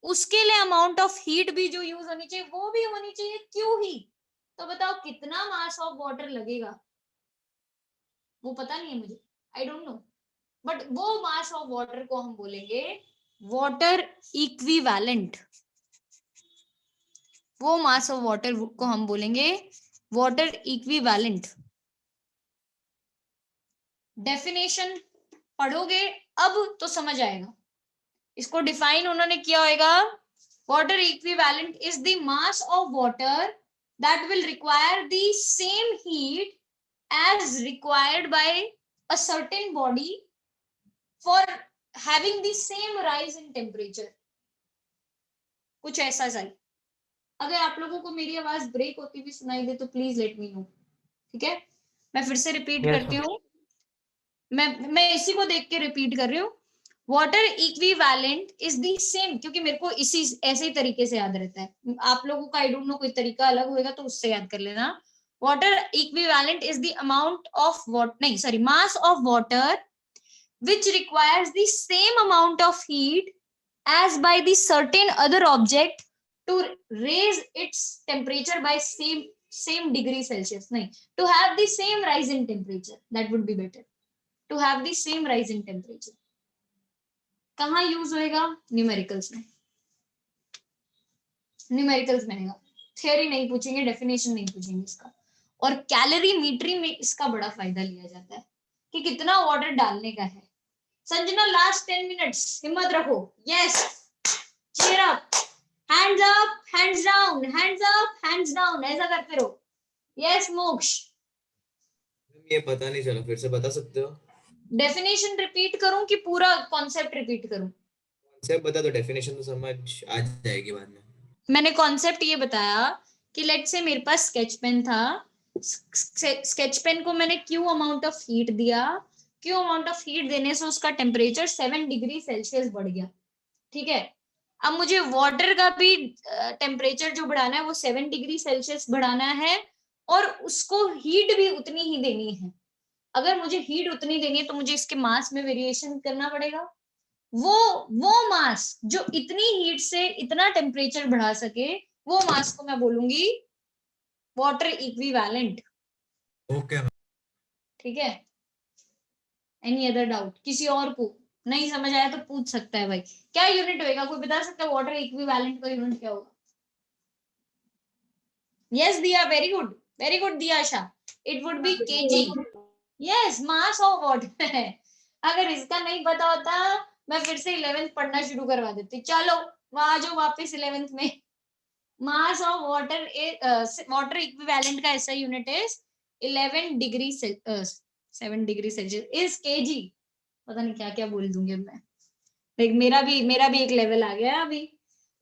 Speaker 1: उसके लिए अमाउंट ऑफ हीट भी जो यूज होनी चाहिए वो भी होनी चाहिए क्यू ही। तो बताओ कितना मास ऑफ वाटर लगेगा? वो पता नहीं है मुझे, आई डोंट नो, बट वो मास ऑफ वाटर को हम बोलेंगे वाटर इक्विवेलेंट। वो मास ऑफ वाटर को हम बोलेंगे वाटर इक्विवेलेंट। डेफिनेशन पढ़ोगे अब तो समझ आएगा। इसको डिफाइन उन्होंने किया होगा, water equivalent is the mass of water that will require the same heat as required by a certain body for having the same rise in temperature। कुछ ऐसा सही। अगर आप लोगों को मेरी आवाज ब्रेक होती हुई सुनाई दे तो प्लीज लेट मी नो, ठीक है। मैं फिर से रिपीट करती हूँ, मैं इसी को देख के रिपीट कर रही हूँ। Water equivalent is the same, क्योंकि मेरे को इसी ऐसे ही तरीके से याद रहता है। आप लोगों का आई डोंट नो कोई तरीका अलग होगा तो उससे याद कर लेना। Water equivalent is the amount of mass of water which requires the same amount of heat as by the certain other object to raise its temperature by same degree Celsius. To have the same rise in temperature, that would be better. To have the same rise in temperature. कहाँ use होएगा? Numericals में। Numericals में theory नहीं पूछेंगे, definition नहीं पूछेंगे इसका। और कैलोरीमेट्री में इसका बड़ा फायदा लिया जाता है कि कितना वाटर डालने का है। संजना लास्ट 10 मिनट्स, हिम्मत रखो। Yes, cheer up, hands up, hands down, hands up, hands down, ऐसा करते रहो। यस मोक्ष,
Speaker 4: ये पता नहीं चला, फिर से बता सकते हो?
Speaker 1: डेफिनेशन रिपीट करूं कि पूरा कॉन्सेप्ट रिपीट करूं?
Speaker 4: कॉन्सेप्ट बता दो, डेफिनेशन तो समझ आ जाएगी बाद में।
Speaker 1: मैंने कॉन्सेप्ट ये बताया कि लेट्स से मेरे पास स्केच पेन था, स्केच पेन को मैंने क्यू अमाउंट ऑफ हीट दिया, क्यू अमाउंट ऑफ हीट देने से उसका टेम्परेचर 7 डिग्री सेल्सियस बढ़ गया, ठीक है। अब मुझे वाटर का भी टेम्परेचर जो बढ़ाना है वो 7 डिग्री सेल्सियस बढ़ाना है और उसको हीट भी उतनी ही देनी है। अगर मुझे हीट उतनी देनी है तो मुझे इसके मास में वेरिएशन करना पड़ेगा। वो मास जो इतनी हीट से इतना टेम्परेचर बढ़ा सके, वो मास को मैं बोलूंगी वाटर इक्विवेलेंट।
Speaker 4: ओके,
Speaker 1: ठीक है। एनी अदर डाउट किसी और को? नहीं समझ आया तो पूछ सकता है भाई। क्या यूनिट होएगा, कोई बता सकता है वाटर इक्विवेलेंट का यूनिट क्या होगा? यस दिया, very good Diya Asha, it would be KG. Yes, mass of water है। अगर इसका नहीं पता होता मैं फिर से 11th पढ़ना शुरू करवा देती। चलो वहां जो वापस 11th में। मास ऑफ वाटर वाटर इक्विवेलेंट का ऐसा unit is 11 degree 7 degree Celsius is KG. पता नहीं क्या क्या बोल दूंगी मैं, लेकिन मेरा भी एक लेवल आ गया अभी।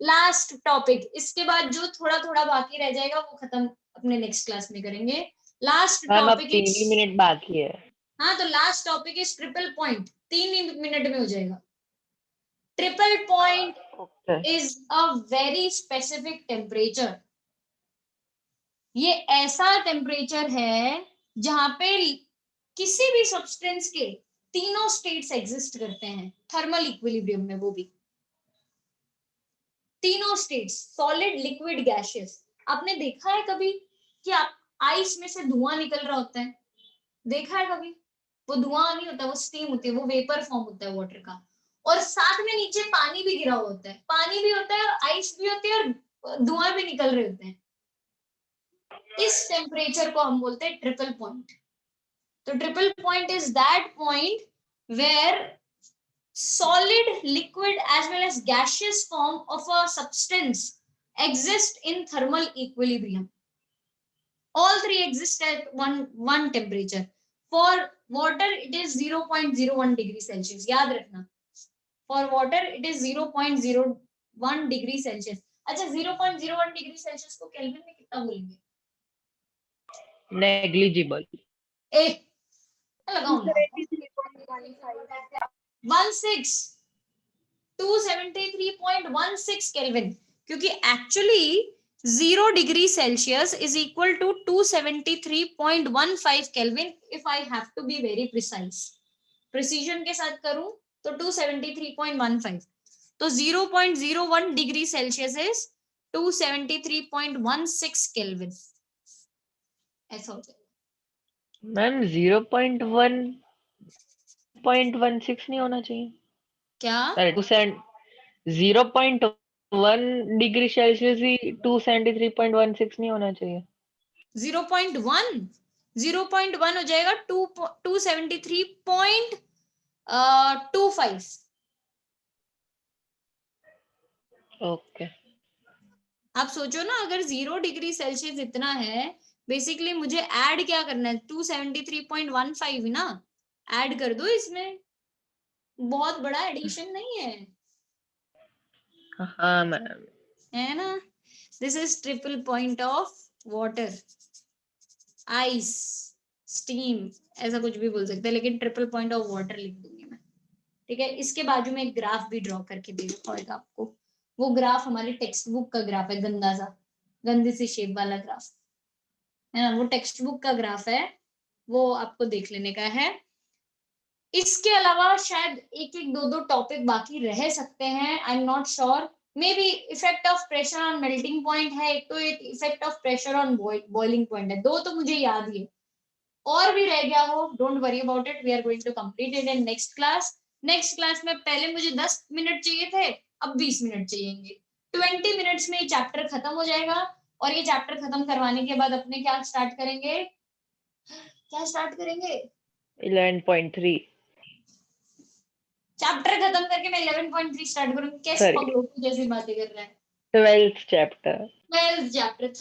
Speaker 1: लास्ट टॉपिक, इसके बाद जो थोड़ा थोड़ा बाकी रह जाएगा वो खत्म अपने नेक्स्ट क्लास में करेंगे। लास्ट
Speaker 3: मैम अब
Speaker 1: टॉपिक
Speaker 3: 3 ही मिनट बाकी है।
Speaker 1: हाँ तो last topic is triple point. 3 he minute में हो जाएगा। Triple point is a very specific temperature. ये ऐसा टेम्परेचर है जहां पे किसी भी सब्सटेंस के तीनों स्टेट्स एग्जिस्ट करते हैं थर्मल इक्विलिब्रियम में, वो भी तीनों स्टेट्स, सॉलिड, लिक्विड, गैसियस। आपने देखा है कभी कि आप आइस में से धुआं निकल रहा होता है? देखा है कभी? वो धुआं नहीं होता, वो स्टीम होती है, वो वेपर फॉर्म होता है वाटर का, और साथ में नीचे पानी भी गिरा हुआ होता है, पानी भी होता है और आइस भी होती है और धुआं भी निकल रहे होते हैं। इस टेम्परेचर को हम बोलते हैं ट्रिपल पॉइंट। तो triple point is that point where solid, liquid as well as gaseous form of a substance exist in thermal equilibrium. All three exist at one temperature. For water it is 0.01 degree Celsius. याद रखना, for water it is 0.01 degree Celsius. अच्छा 0.01 degree Celsius को kelvin में कितना बोलेंगे?
Speaker 3: Negligible.
Speaker 1: लगाऊंगा 273.16 kelvin, क्योंकि actually 0 degree Celsius is equal to 273.15 kelvin if I have to be very precise. Precision के साथ करूं तो 273.15, तो 0.01 डिग्री सेल्सियस इज 273.16 केल्विन। ऐसा हो जाएगा।
Speaker 3: मैम 0.1.16 नहीं होना चाहिए
Speaker 1: क्या?
Speaker 3: 0.1 डिग्री सेल्सियस ही 273.16 नहीं होना चाहिए।
Speaker 1: 0.1 हो जाएगा 273.25।
Speaker 3: ओके।
Speaker 1: आप सोचो ना, अगर 0 डिग्री सेल्सियस इतना है, बेसिकली मुझे ऐड क्या करना है? 273.15 ना, ऐड कर दो इसमें, बहुत बड़ा एडिशन नहीं है।
Speaker 3: हाँ मैम,
Speaker 1: है ना? This is triple point of water, ice, steam, ऐसा कुछ भी बोल सकते हैं, लेकिन ट्रिपल पॉइंट ऑफ वाटर लिख दूंगी मैं। ठीक है, इसके बाजू में एक ग्राफ भी ड्रॉ करके दे रखा आपको। वो ग्राफ हमारे टेक्स्ट बुक का ग्राफ है, गंदी सी शेप वाला ग्राफ है ना, वो टेक्स्ट बुक का ग्राफ है, वो आपको देख लेने का है। इसके अलावा शायद एक एक दो टॉपिक बाकी रह सकते हैं, आई am not sure. May be effect of pressure on melting point है एक, तो एक effect of pressure on boiling point है, दो तो मुझे याद ही है। और भी रह गया हो, don't worry about it, we are going to complete it in next class. Next class में पहले मुझे 10 मिनट चाहिए थे, अब 20 मिनट चाहिए। 20 मिनट्स में ये चैप्टर खत्म हो जाएगा, और ये चैप्टर खत्म करवाने के बाद अपने क्या स्टार्ट करेंगे?
Speaker 3: 11.3
Speaker 1: चैप्टर खत्म करके मैं 11.3 स्टार्ट करूंगी। कैसे
Speaker 3: Sorry.
Speaker 1: पगलों की जैसी बातें कर रहा है?
Speaker 3: 12th chapter.
Speaker 1: 12th chapter